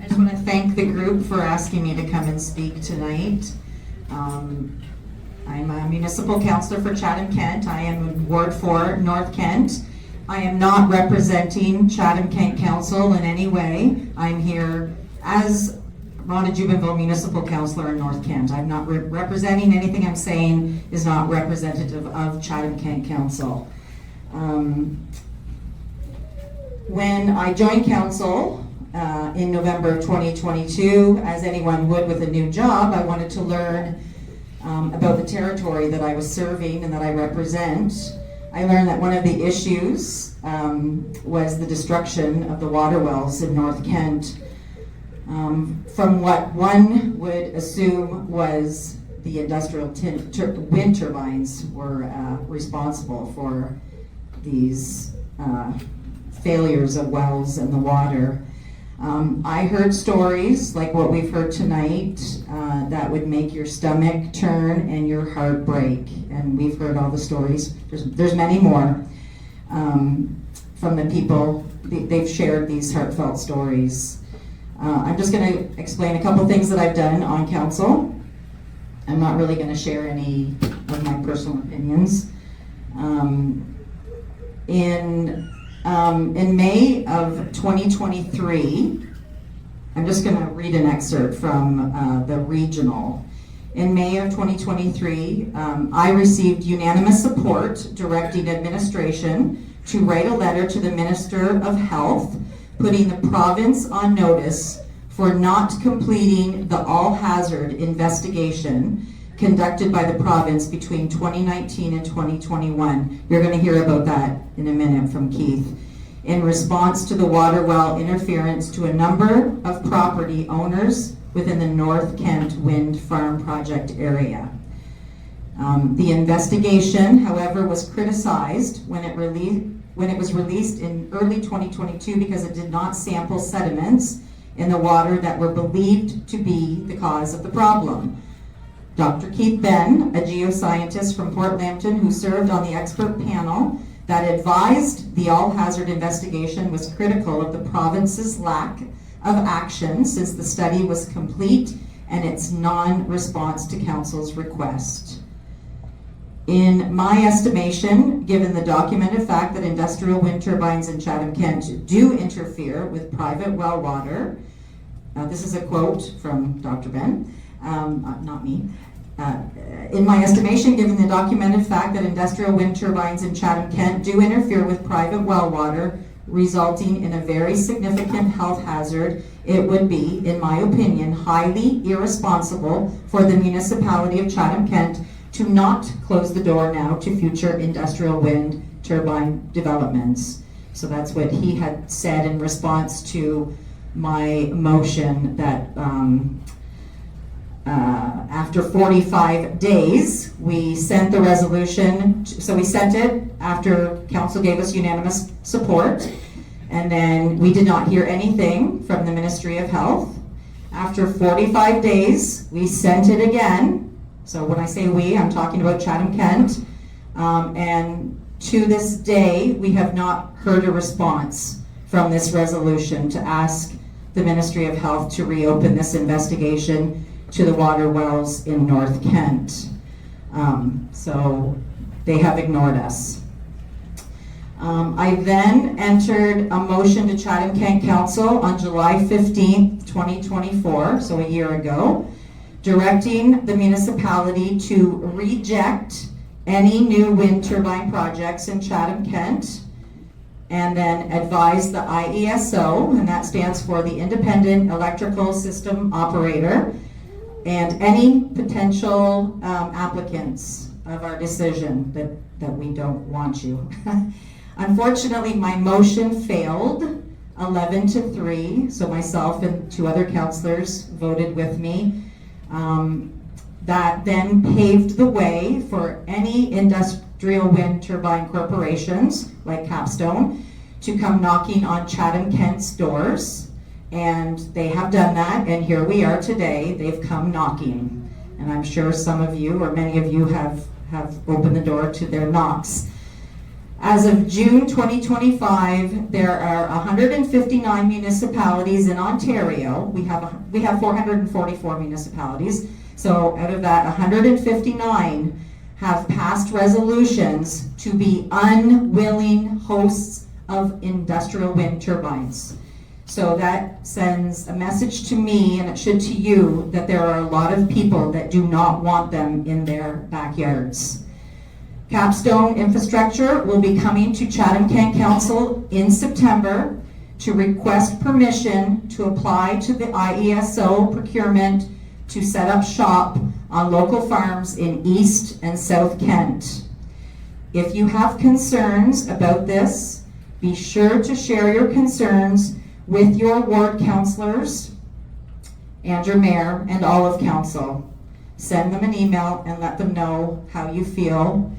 I just want to thank the group for asking me to come and speak tonight. I'm a municipal councillor for Chatham-Kent. I am in Ward 4, North Kent. I am not representing Chatham-Kent Council in any way. I'm here as Rhonda Jubenville Municipal Councillor in North Kent. I'm not representing anything I'm saying is not representative of Chatham-Kent Council. When I joined council in November of 2022, as anyone would with a new job, I wanted to learn about the territory that I was serving and that I represent. I learned that one of the issues was the destruction of the water wells in North Kent, from what one would assume was the industrial wind turbines were responsible for these failures of wells in the water. I heard stories like what we've heard tonight that would make your stomach turn and your heart break. And we've heard all the stories. There's many more from the people. They've shared these heartfelt stories. I'm just going to explain a couple things that I've done on council. I'm not really going to share any of my personal opinions. In May of 2023, I'm just going to read an excerpt from the regional. In May of 2023, I received unanimous support directing administration to write a letter to the Minister of Health, putting the province on notice for not completing the all-hazard investigation conducted by the province between 2019 and 2021. You're going to hear about that in a minute from Keith. In response to the water well interference to a number of property owners within the North Kent Wind Farm project area. The investigation, however, was criticized when it was released in early 2022 because it did not sample sediments in the water that were believed to be the cause of the problem. Dr. Keith Benn, a geoscientist from Port Lambton who served on the expert panel that advised the all-hazard investigation, was critical of the province's lack of action since the study was complete and its non-response to council's request. In my estimation, given the documented fact that industrial wind turbines in Chatham-Kent do interfere with private well water, this is a quote from Dr. Benn, not me. In my estimation, given the documented fact that industrial wind turbines in Chatham-Kent do interfere with private well water, resulting in a very significant health hazard, it would be, in my opinion, highly irresponsible for the municipality of Chatham-Kent to not close the door now to future industrial wind turbine developments. So that's what he had said in response to my motion that after 45 days, we sent the resolution, so we sent it after council gave us unanimous support, and then we did not hear anything from the Ministry of Health. After 45 days, we sent it again. So when I say we, I'm talking about Chatham-Kent. And to this day, we have not heard a response from this resolution to ask the Ministry of Health to reopen this investigation to the water wells in North Kent. So they have ignored us. I then entered a motion to Chatham-Kent Council on July 15th, 2024, so a year ago, directing the municipality to reject any new wind turbine projects in Chatham-Kent, and then advise the IESO, and that stands for the Independent Electrical System Operator, and any potential applicants of our decision that we don't want you. Unfortunately, my motion failed 11-3, so myself and 2 other councillors voted with me. That then paved the way for any industrial wind turbine corporations like Capstone to come knocking on Chatham-Kent's doors, and they have done that, and here we are today. They've come knocking, and I'm sure some of you or many of you have opened the door to their knocks. As of June 2025, there are 159 municipalities in Ontario. We have 444 municipalities. So out of that, 159 have passed resolutions to be unwilling hosts of industrial wind turbines. So that sends a message to me, and it should to you, that there are a lot of people that do not want them in their backyards. Capstone Infrastructure will be coming to Chatham-Kent Council in September to request permission to apply to the IESO procurement to set up shop on local farms in East and South Kent. If you have concerns about this, be sure to share your concerns with your ward councillors and your mayor and all of council. Send them an email and let them know how you feel.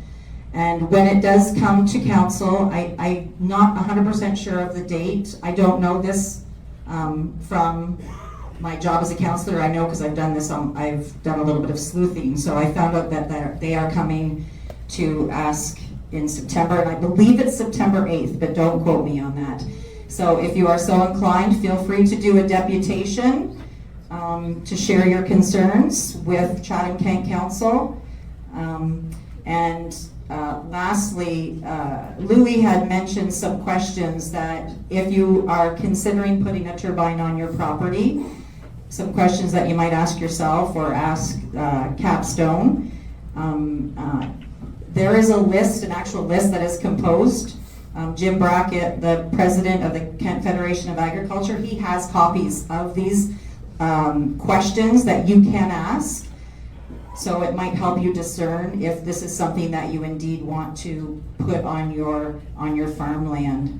And when it does come to council, I'm not 100% sure of the date. I don't know this from my job as a councillor. I know because I've done this, I've done a little bit of sleuthing. So I found out that they are coming to ask in September, and I believe it's September 8th, but don't quote me on that. So if you are so inclined, feel free to do a deputation to share your concerns with Chatham-Kent Council. Lastly, Louis had mentioned some questions that if you are considering putting a turbine on your property, some questions that you might ask yourself or ask Capstone. There is a list, an actual list that is composed. Jim Brackett, the president of the Kent Federation of Agriculture, he has copies of these questions that you can ask. So it might help you discern if this is something that you indeed want to put on your farmland.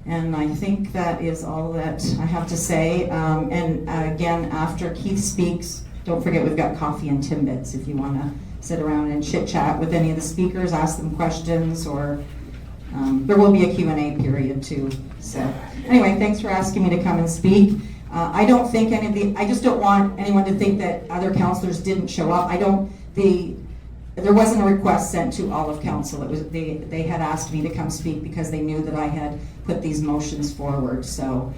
And I think that is all that I have to say. And again, after Keith speaks, don't forget we've got coffee and Timbits if you want to sit around and chit chat with any of the speakers, ask them questions, or there will be a Q&A period too. So anyway, thanks for asking me to come and speak. I don't think I just don't want anyone to think that other councillors didn't show up. There wasn't a request sent to all of council. It was, they had asked me to come speak because they knew that I had put these motions forward. So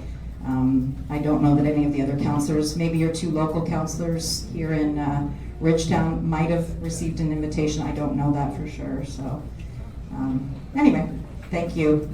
I don't know that any of the other councillors, maybe your 2 local councillors here in Ridgetown might have received an invitation. I don't know that for sure. So anyway, thank you.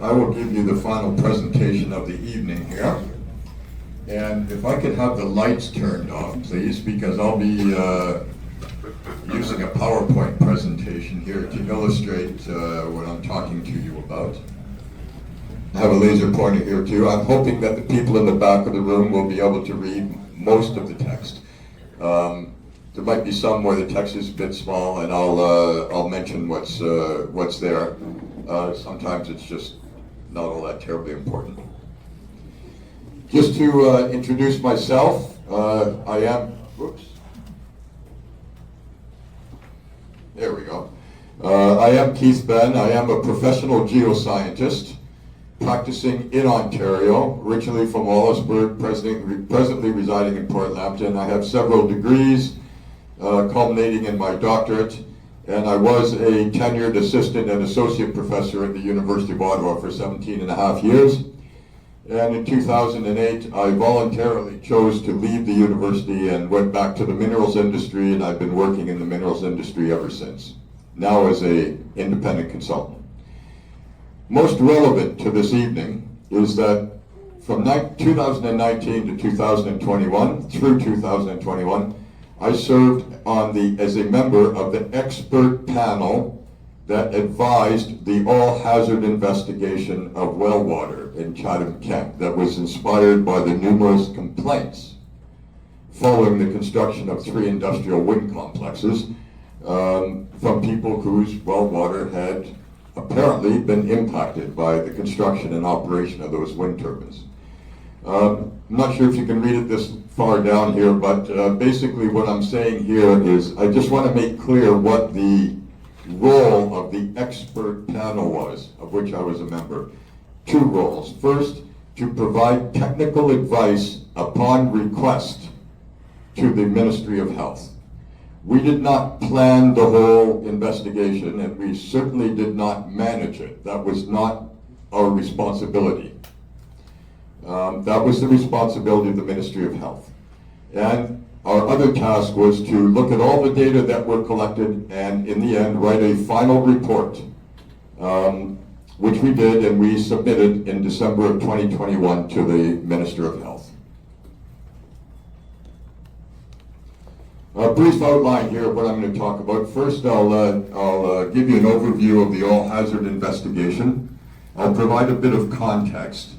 I will give you the final presentation of the evening here. And if I could have the lights turned off, please, because I'll be using a PowerPoint presentation here to illustrate what I'm talking to you about. have a laser pointer here too. I'm hoping that the people in the back of the room will be able to read most of the text. There might be some where the text is a bit small, and I'll mention what's there. Sometimes it's just not all that terribly important. Just to introduce myself, I am. Whoops. There we go. I am Keith Benn. I am a professional geoscientist practicing in Ontario, originally from Wallaceburg, presently residing in Port Lambton. I have several degrees, culminating in my doctorate, and I was a tenured assistant and associate professor at the University of Ottawa for 17 and a half years. And in 2008, I voluntarily chose to leave the university and went back to the minerals industry, and I've been working in the minerals industry ever since, now as an independent consultant. Most relevant to this evening is that from 2019 to 2021, through 2021, I served as a member of the expert panel that advised the all-hazard investigation of well water in Chatham-Kent that was inspired by the numerous complaints following the construction of 3 industrial wind complexes from people whose well water had apparently been impacted by the construction and operation of those wind turbines. I'm not sure if you can read it this far down here, but basically what I'm saying here is I just want to make clear what the role of the expert panel was, of which I was a member. 2 roles. First, to provide technical advice upon request to the Ministry of Health. We did not plan the whole investigation, and we certainly did not manage it. That was not our responsibility. That was the responsibility of the Ministry of Health. And our other task was to look at all the data that were collected and, in the end, write a final report, which we did, and we submitted in December of 2021 to the Minister of Health. A brief outline here of what I'm going to talk about. First, I'll give you an overview of the all-hazard investigation. I'll provide a bit of context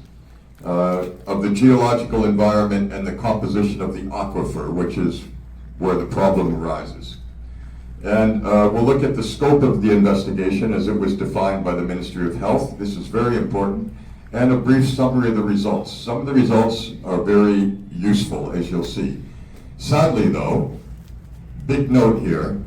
of the geological environment and the composition of the aquifer, which is where the problem arises. And we'll look at the scope of the investigation as it was defined by the Ministry of Health. This is very important. And a brief summary of the results. Some of the results are very useful, as you'll see. Sadly, though, big note here,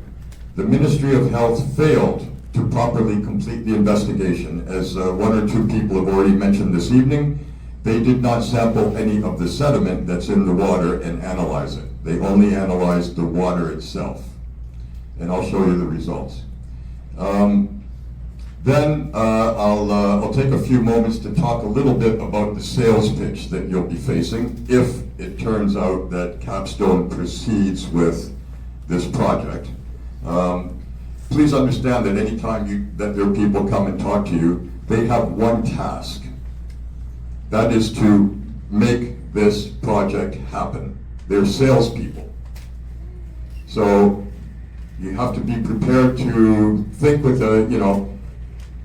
the Ministry of Health failed to properly complete the investigation. As 1 or 2 people have already mentioned this evening, they did not sample any of the sediment that's in the water and analyze it. They only analyzed the water itself. And I'll show you the results. Then I'll take a few moments to talk a little bit about the sales pitch that you'll be facing if it turns out that Capstone proceeds with this project. Please understand that anytime that their people come and talk to you, they have one task. That is to make this project happen. They're salespeople. So you have to be prepared to think with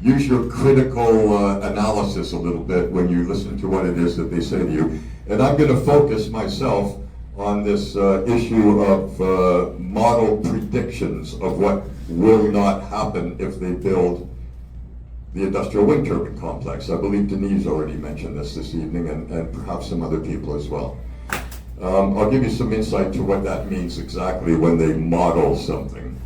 use your critical analysis a little bit when you listen to what it is that they say to you. And I'm going to focus myself on this issue of model predictions of what will not happen if they build the industrial wind turbine complex. I believe Denise already mentioned this evening, and perhaps some other people as well. I'll give you some insight to what that means exactly when they model something.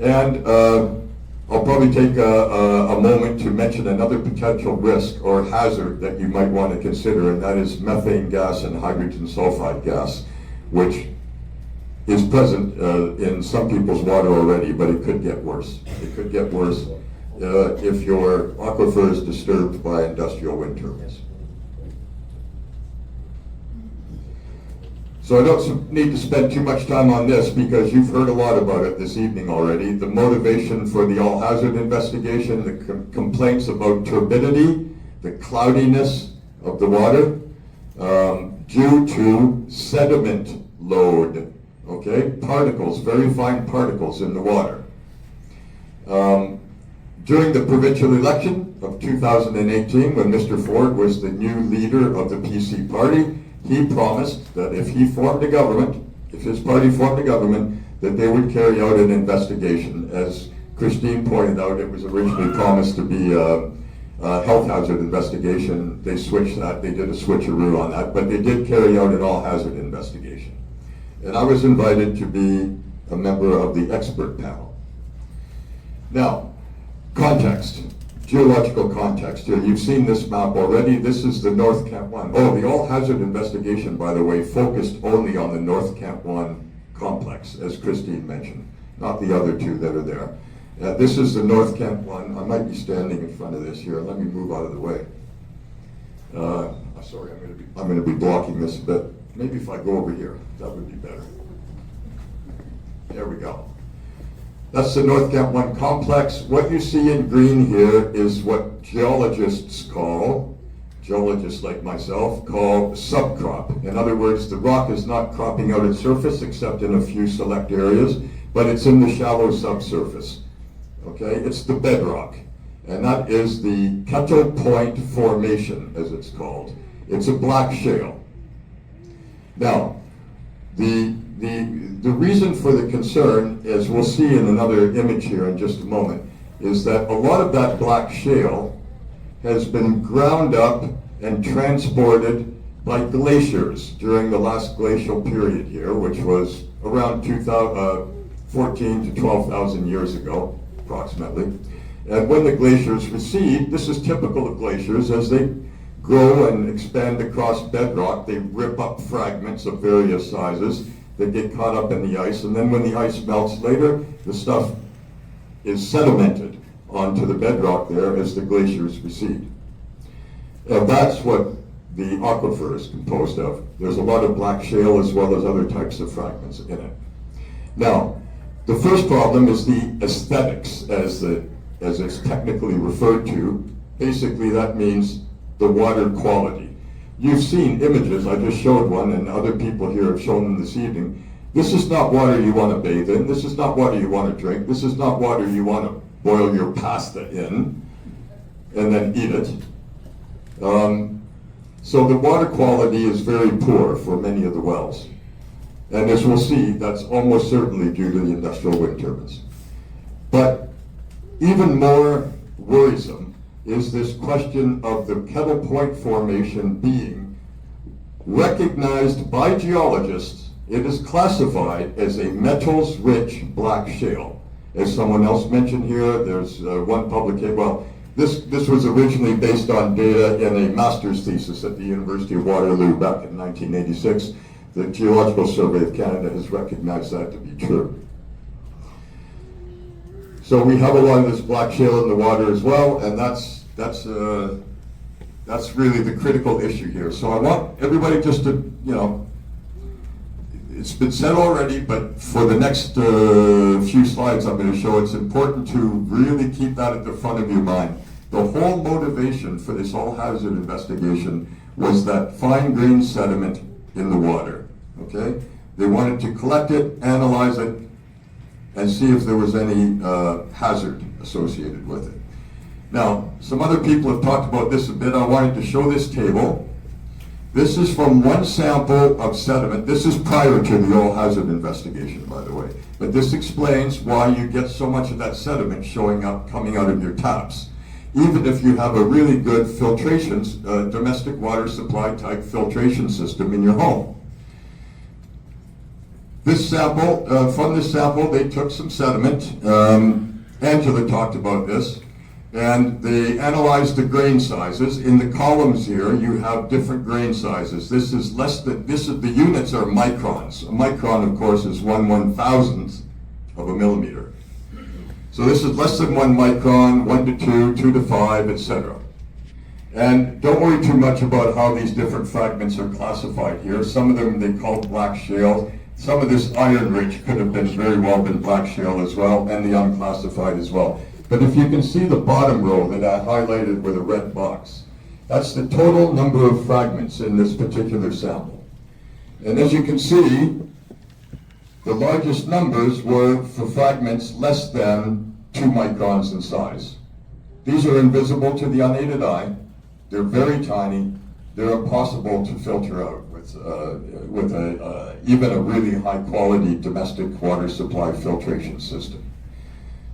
And I'll probably take a moment to mention another potential risk or hazard that you might want to consider, and that is methane gas and hydrogen sulfide gas, which is present in some people's water already, but it could get worse. It could get worse if your aquifer is disturbed by industrial wind turbines. So I don't need to spend too much time on this because you've heard a lot about it this evening already. The motivation for the all-hazard investigation, the complaints about turbidity, the cloudiness of the water due to sediment load, okay? Particles, very fine particles in the water. During the provincial election of 2018, when Mr. Ford was the new leader of the PC party, he promised that if he formed a government, if his party formed a government, that they would carry out an investigation. As Christine pointed out, it was originally promised to be a health hazard investigation. They switched that, they did a switcheroo on that, but they did carry out an all hazard investigation. And I was invited to be a member of the expert panel. Now, context, geological context here. You've seen this map already. This is the North Camp 1. Oh, the all hazard investigation, by the way, focused only on the North Camp 1 complex, as Christine mentioned, not the other two that are there. This is the North Camp 1. I might be standing in front of this here. Let me move out of the way. Sorry, I'm going to be blocking this a bit. Maybe if I go over here, that would be better. There we go. That's the North Camp 1 complex. What you see in green here is what geologists like myself, call subcrop. In other words, the rock is not cropping out its surface except in a few select areas, but it's in the shallow subsurface. Okay, it's the bedrock. And that is the Kettle Point Formation, as it's called. It's a black shale. Now, the reason for the concern, as we'll see in another image here in just a moment, is that a lot of that black shale has been ground up and transported by glaciers during the last glacial period here, which was around 14 to 12,000 years ago, approximately. And when the glaciers recede, this is typical of glaciers, as they grow and expand across bedrock, they rip up fragments of various sizes that get caught up in the ice, and then when the ice melts later, the stuff is sedimented onto the bedrock there as the glaciers recede. And that's what the aquifer is composed of. There's a lot of black shale as well as other types of fragments in it. Now, the first problem is the aesthetics, as it's technically referred to. Basically, that means the water quality. You've seen images, I just showed one, and other people here have shown them this evening. This is not water you want to bathe in. This is not water you want to drink. This is not water you want to boil your pasta in and then eat it. So the water quality is very poor for many of the wells. And as we'll see, that's almost certainly due to the industrial wind turbines. But even more worrisome is this question of the Kettle Point Formation being recognized by geologists. It is classified as a metals-rich black shale. As someone else mentioned here, there's one publication, well, this was originally based on data in a master's thesis at the University of Waterloo back in 1986. The Geological Survey of Canada has recognized that to be true. So we have a lot of this black shale in the water as well, and that's really the critical issue here. So I want everybody just to, it's been said already, but for the next few slides I'm going to show, it's important to really keep that at the front of your mind. The whole motivation for this all hazard investigation was that fine-grained sediment in the water, okay? They wanted to collect it, analyze it, and see if there was any hazard associated with it. Now, some other people have talked about this a bit. I wanted to show this table. This is from one sample of sediment. This is prior to the all hazard investigation, by the way. But this explains why you get so much of that sediment showing up, coming out of your taps. Even if you have a really good filtration, domestic water supply type filtration system in your home. This sample, from this sample, they took some sediment. Angela talked about this. And they analyzed the grain sizes. In the columns here, you have different grain sizes. The units are microns. A micron, of course, is 1/1000th of a millimeter. So this is less than 1 micron, 1 to 2, 2 to 5, etc. And don't worry too much about how these different fragments are classified here. Some of them they call black shale. Some of this iron-rich could have been very well been black shale as well, and the unclassified as well. But if you can see the bottom row that I highlighted with a red box, that's the total number of fragments in this particular sample. And as you can see, the largest numbers were for fragments less than 2 microns in size. These are invisible to the unaided eye. They're very tiny. They're impossible to filter out with even a really high-quality domestic water supply filtration system.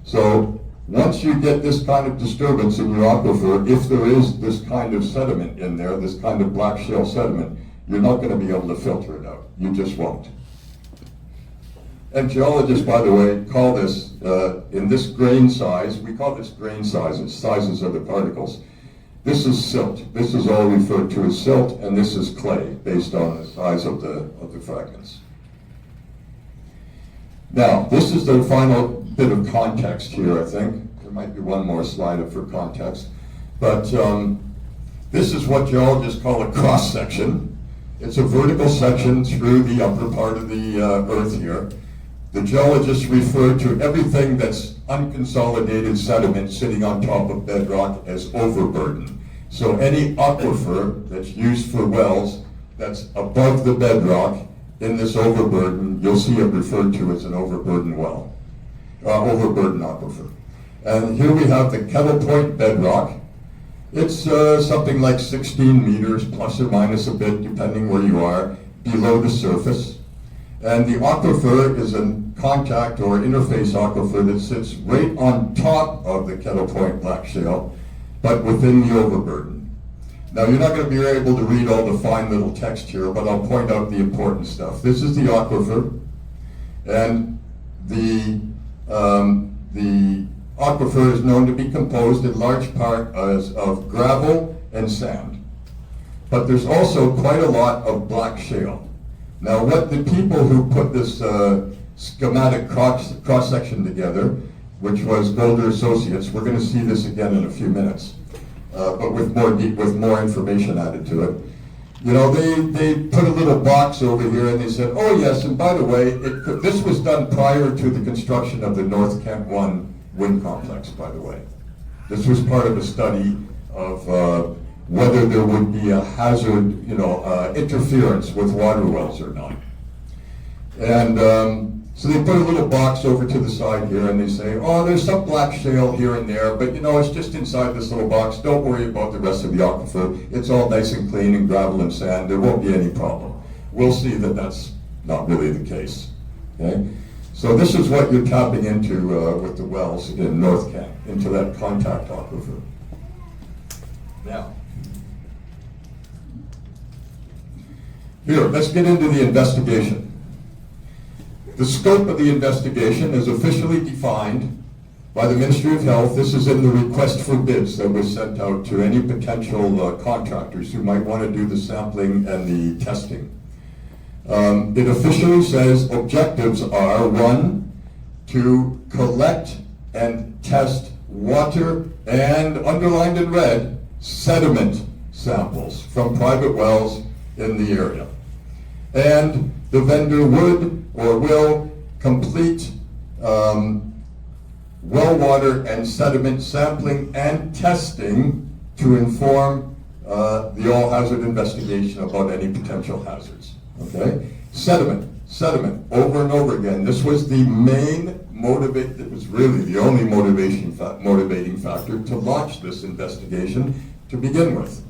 So once you get this kind of disturbance in your aquifer, if there is this kind of sediment in there, this kind of black shale sediment, you're not going to be able to filter it out. You just won't. And geologists, by the way, call this, in this grain size, we call this grain size, it's sizes of the particles. This is silt. This is all referred to as silt, and this is clay, based on the size of the fragments. Now, this is the final bit of context here, I think. There might be one more slide for context. But this is what geologists call a cross-section. It's a vertical section through the upper part of the earth here. The geologists refer to everything that's unconsolidated sediment sitting on top of bedrock as overburden. So any aquifer that's used for wells that's above the bedrock in this overburden, you'll see it referred to as an overburden well, overburden aquifer. And here we have the Kettle Point bedrock. It's something like 16 meters, plus or minus a bit, depending where you are, below the surface. And the aquifer is a contact or interface aquifer that sits right on top of the Kettle Point black shale, but within the overburden. Now, you're not going to be able to read all the fine little text here, but I'll point out the important stuff. This is the aquifer, and the aquifer is known to be composed in large part of gravel and sand. But there's also quite a lot of black shale. Now, what the people who put this schematic cross-section together, which was Golder Associates, we're going to see this again in a few minutes, but with more information added to it. You know, they put a little box over here and they said, oh yes, and by the way, this was done prior to the construction of the North Kent 1 wind complex, by the way. This was part of a study of whether there would be a hazard, interference with water wells or not. And so they put a little box over to the side here and they say, oh, there's some black shale here and there, but it's just inside this little box. Don't worry about the rest of the aquifer. It's all nice and clean and gravel and sand. There won't be any problem. We'll see that that's not really the case. Okay? So this is what you're tapping into with the wells in North Kent, into that contact aquifer. Now, here, let's get into the investigation. The scope of the investigation is officially defined by the Ministry of Health. This is in the request for bids that was sent out to any potential contractors who might want to do the sampling and the testing. It officially says objectives are, 1, to collect and test water and, underlined in red, sediment samples from private wells in the area. And the vendor would or will complete well water and sediment sampling and testing to inform the all hazard investigation about any potential hazards. Okay? Sediment, over and over again. This was the main it was really the only motivating factor to launch this investigation to begin with.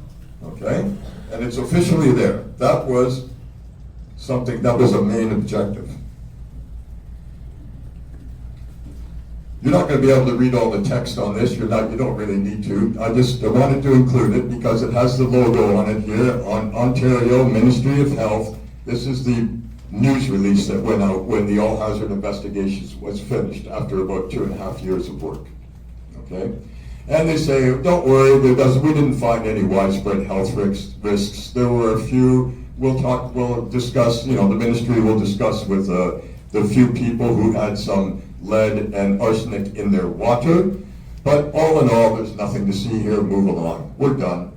Okay? And it's officially there. That was something that was a main objective. You're not going to be able to read all the text on this. You don't really need to. I wanted to include it because it has the logo on it here, on Ontario Ministry of Health. This is the news release that went out when the all hazard investigations was finished after about 2.5 years of work. Okay? And they say, don't worry, we didn't find any widespread health risks. There were a few. We'll discuss, the ministry will discuss with the few people who had some lead and arsenic in their water. But all in all, there's nothing to see here. Move along. We're done.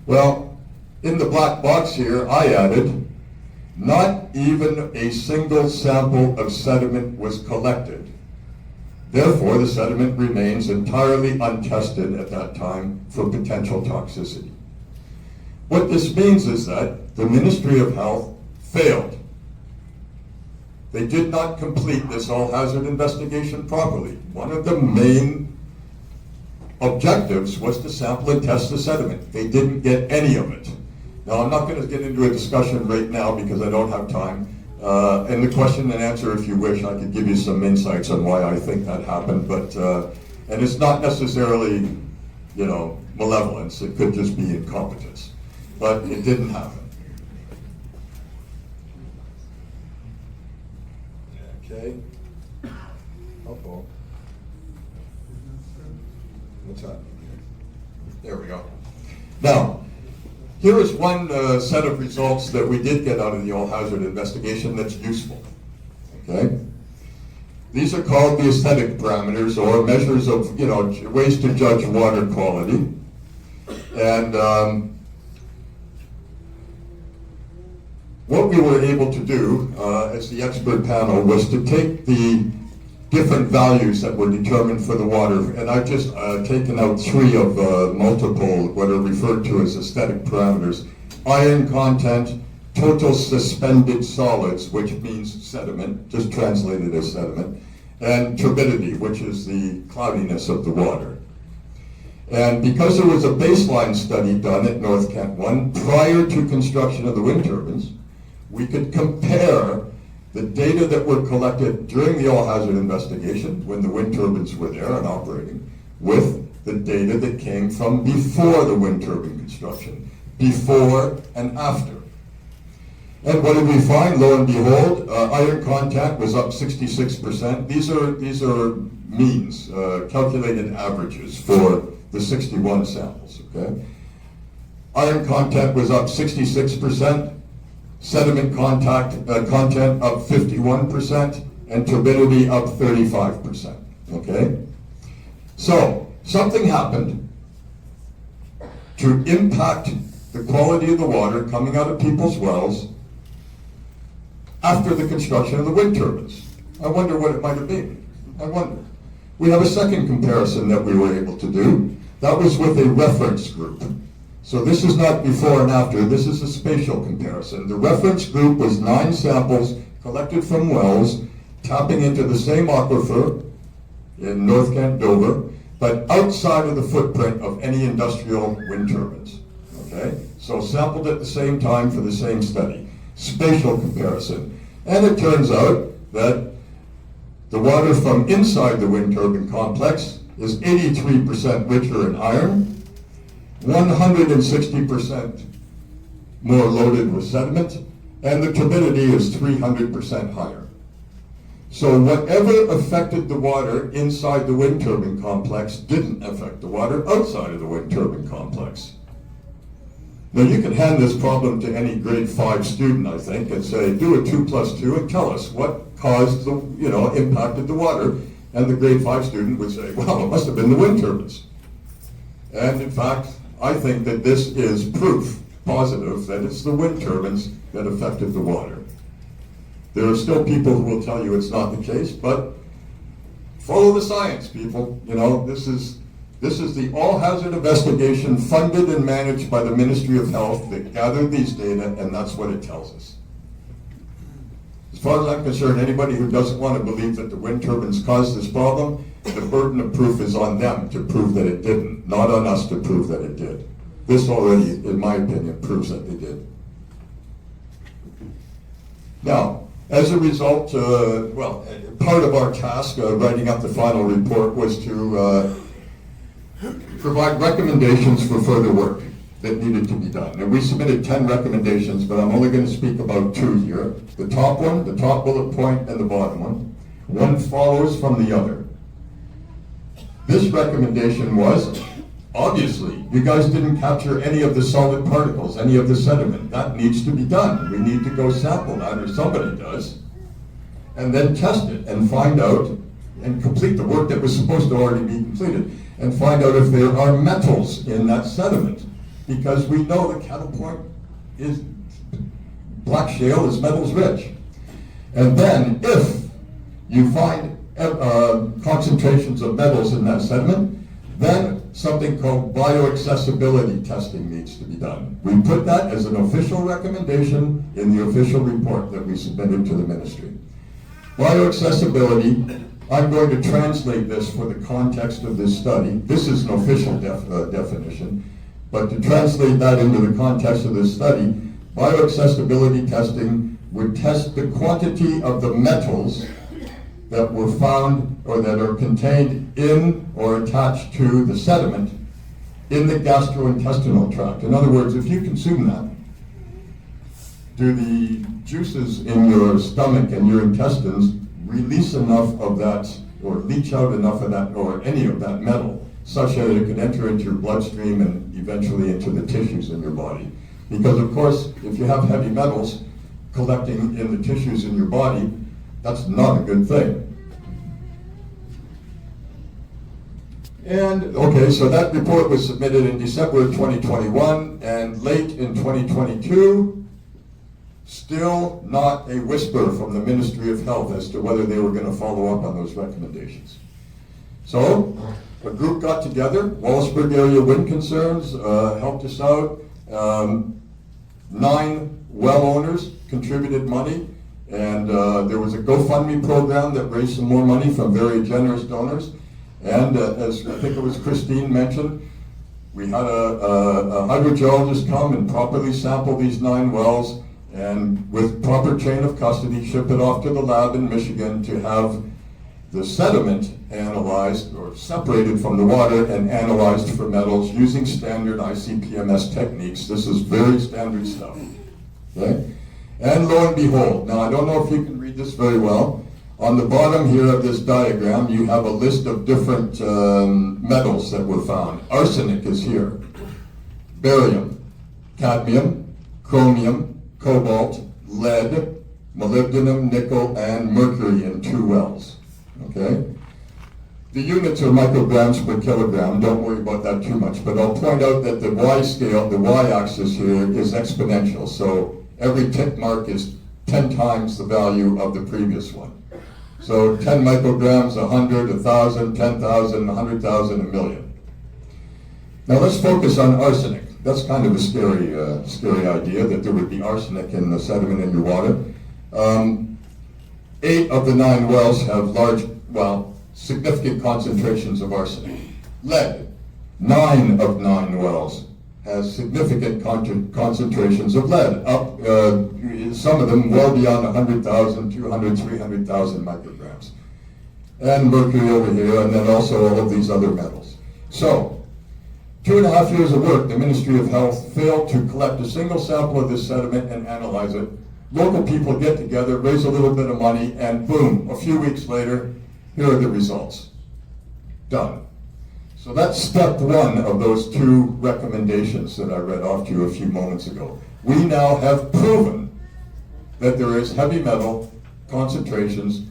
Well, in the black box here, I added, not even a single sample of sediment was collected. Therefore, the sediment remains entirely untested at that time for potential toxicity. What this means is that the Ministry of Health failed. They did not complete this all hazard investigation properly. One of the main objectives was to sample and test the sediment. They didn't get any of it. Now, I'm not going to get into a discussion right now because I don't have time. And the question and answer, if you wish, I could give you some insights on why I think that happened. But and it's not necessarily, malevolence. It could just be incompetence. But it didn't happen. Okay. Uh-oh. What's that? There we go. Now, here is one set of results that we did get out of the all-hazard investigation that's useful. Okay? These are called the aesthetic parameters, or measures of, ways to judge water quality. And what we were able to do as the expert panel was to take the different values that were determined for the water, and I've just taken out 3 of multiple what are referred to as aesthetic parameters: iron content, total suspended solids, which means sediment, just translated as sediment, and turbidity, which is the cloudiness of the water. And because there was a baseline study done at North Kent 1 prior to construction of the wind turbines, we could compare the data that were collected during the all-hazard investigation, when the wind turbines were there and operating, with the data that came from before the wind turbine construction, before and after. And what did we find? Lo and behold, iron content was up 66%. These are means, calculated averages for the 61 samples. Okay, iron content was up 66%. Sediment content up 51%, and turbidity up 35%, okay? So, something happened to impact the quality of the water coming out of people's wells after the construction of the wind turbines. I wonder what it might have been. I wonder. We have a second comparison that we were able to do. That was with a reference group. So this is not before and after, this is a spatial comparison. The reference group was 9 samples collected from wells, tapping into the same aquifer in North Kent, Dover, but outside of the footprint of any industrial wind turbines. Okay? So sampled at the same time for the same study. Spatial comparison. And it turns out that the water from inside the wind turbine complex is 83% richer in iron, 160% more loaded with sediment, and the turbidity is 300% higher. So whatever affected the water inside the wind turbine complex didn't affect the water outside of the wind turbine complex. Now you can hand this problem to any grade 5 student, I think, and say, do a 2 + 2 and tell us what caused the, impacted the water. And the grade 5 student would say, well, it must have been the wind turbines. And in fact, I think that this is proof positive that it's the wind turbines that affected the water. There are still people who will tell you it's not the case, but follow the science, people. This is the all-hazard investigation funded and managed by the Ministry of Health that gathered these data, and that's what it tells us. As far as I'm concerned, anybody who doesn't want to believe that the wind turbines caused this problem, the burden of proof is on them to prove that it didn't, not on us to prove that it did. This already, in my opinion, proves that they did. Now, as a result, part of our task, writing up the final report, was to provide recommendations for further work that needed to be done. And we submitted 10 recommendations, but I'm only going to speak about 2 here. The top one, the top bullet point, and the bottom one. One follows from the other. This recommendation was, obviously, you guys didn't capture any of the solid particles, any of the sediment. That needs to be done. We need to go sample that, or somebody does, and then test it and find out and complete the work that was supposed to already be completed, and find out if there are metals in that sediment. Because we know that Cattle Point is, black shale is metals rich. And then if you find concentrations of metals in that sediment, then something called bioaccessibility testing needs to be done. We put that as an official recommendation in the official report that we submitted to the ministry. Bioaccessibility I'm going to translate this for the context of this study. This is an official definition, but to translate that into the context of this study, bioaccessibility testing would test the quantity of the metals that were found or that are contained in or attached to the sediment in the gastrointestinal tract. In other words, if you consume that, do the juices in your stomach and your intestines release enough of that, or leach out enough of that, or any of that metal, such that it can enter into your bloodstream and eventually into the tissues in your body? Because of course, if you have heavy metals collecting in the tissues in your body, that's not a good thing. And, okay, so that report was submitted in December of 2021, and late in 2022, still not a whisper from the Ministry of Health as to whether they were going to follow up on those recommendations. So, a group got together, Wallaceburg Area Wind Concerns helped us out. 9 well owners contributed money, and there was a GoFundMe program that raised some more money from very generous donors. And as I think it was Christine mentioned, we had a hydrogeologist come and properly sample these 9 wells, and with proper chain of custody, ship it off to the lab in Michigan to have the sediment analyzed or separated from the water and analyzed for metals using standard ICP-MS techniques. This is very standard stuff. Okay? And lo and behold, now I don't know if you can read this very well. On the bottom here of this diagram, you have a list of different metals that were found. Arsenic is here, barium, cadmium, chromium, cobalt, lead, molybdenum, nickel, and mercury in 2 wells. Okay? The units are micrograms per kilogram. Don't worry about that too much, but I'll point out that the Y scale, the Y-axis here, is exponential. So every tick mark is 10 times the value of the previous one. So 10 micrograms, 100, 1,000, 10,000, 100,000, a million. Now let's focus on arsenic. That's kind of a scary idea that there would be arsenic in the sediment in your water. 8 of the 9 wells have significant concentrations of arsenic. Lead, 9 of 9 wells has significant concentrations of lead, up some of them well beyond 100,000, 200, 300,000 micrograms. And mercury over here, and then also all of these other metals. So, 2.5 years of work, the Ministry of Health failed to collect a single sample of this sediment and analyze it. Local people get together, raise a little bit of money, and boom, a few weeks later, here are the results. Done. So that's step 1 of those 2 recommendations that I read off to you a few moments ago. We now have proven that there is heavy metal concentrations,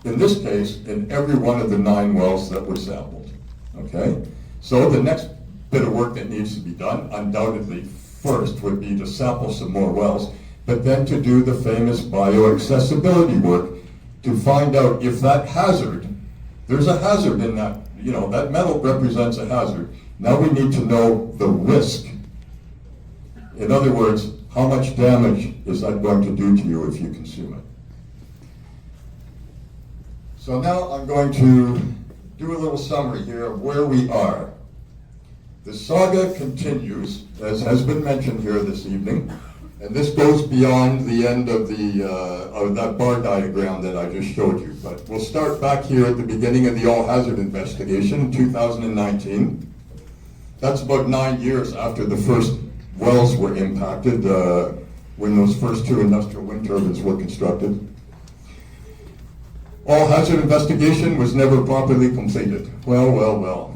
in this case, in every one of the 9 wells that were sampled. Okay? So the next bit of work that needs to be done, undoubtedly first, would be to sample some more wells, but then to do the famous bioaccessibility work to find out if that hazard, there's a hazard in that, that metal represents a hazard. Now we need to know the risk. In other words, how much damage is that going to do to you if you consume it? So now I'm going to do a little summary here of where we are. The saga continues, as has been mentioned here this evening, and this goes beyond the end of that bar diagram that I just showed you. But we'll start back here at the beginning of the all-hazard investigation in 2019. That's about 9 years after the first wells were impacted, when those first 2 industrial wind turbines were constructed. All-hazard investigation was never properly completed. Well.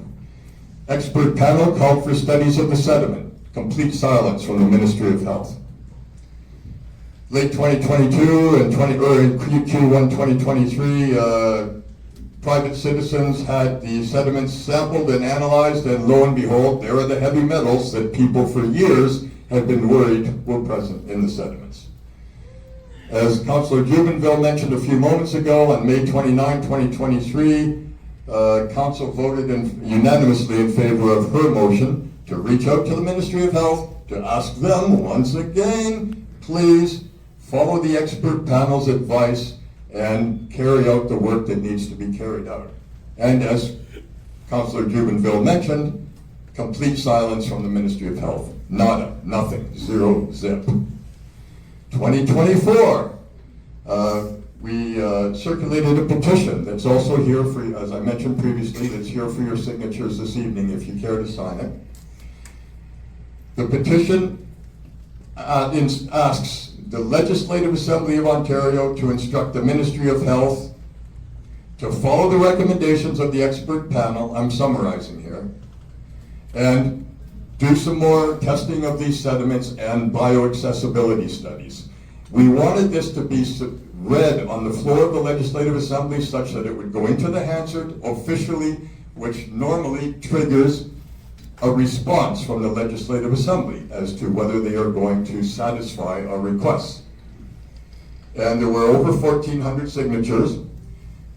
Expert panel called for studies of the sediment. Complete silence from the Ministry of Health. Late 2022 and Q1 2023, private citizens had the sediments sampled and analyzed, and lo and behold, there are the heavy metals that people for years had been worried were present in the sediments. As Councillor Jubenville mentioned a few moments ago, on May 29, 2023, Council voted unanimously in favor of her motion to reach out to the Ministry of Health to ask them once again, please follow the expert panel's advice and carry out the work that needs to be carried out. And as Councillor Jubenville mentioned, complete silence from the Ministry of Health. Nada, nothing, zero, zip. 2024, we circulated a petition that's also here for, as I mentioned previously, that's here for your signatures this evening if you care to sign it. The petition asks the Legislative Assembly of Ontario to instruct the Ministry of Health to follow the recommendations of the expert panel, I'm summarizing here, and do some more testing of these sediments and bioaccessibility studies. We wanted this to be read on the floor of the Legislative Assembly such that it would go into the Hansard officially, which normally triggers a response from the Legislative Assembly as to whether they are going to satisfy our requests. And there were over 1,400 signatures.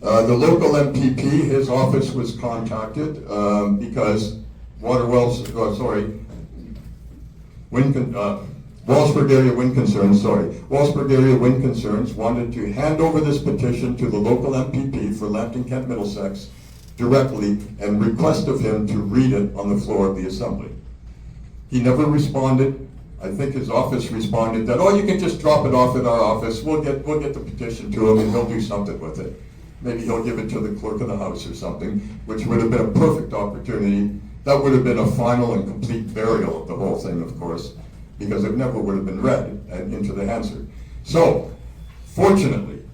The local MPP, his office was contacted because Wallaceburg Area Wind Concerns wanted to hand over this petition to the local MPP for Lambton-Kent Middlesex directly and request of him to read it on the floor of the Assembly. He never responded. I think his office responded that, oh, you can just drop it off at our office. We'll get the petition to him and he'll do something with it. Maybe he'll give it to the clerk of the House or something, which would have been a perfect opportunity. That would have been a final and complete burial of the whole thing, of course, because it never would have been read and into the Hansard. So, fortunately,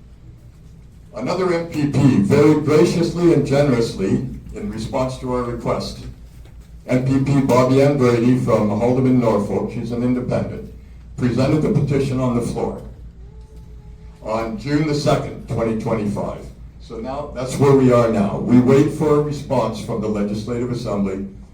another MPP very graciously and generously, in response to our request, MPP Bobby Ann Brady from Haldeman, Norfolk, she's an independent, presented the petition on the floor on June the 2nd, 2025. So now, that's where we are now. We wait for a response from the Legislative Assembly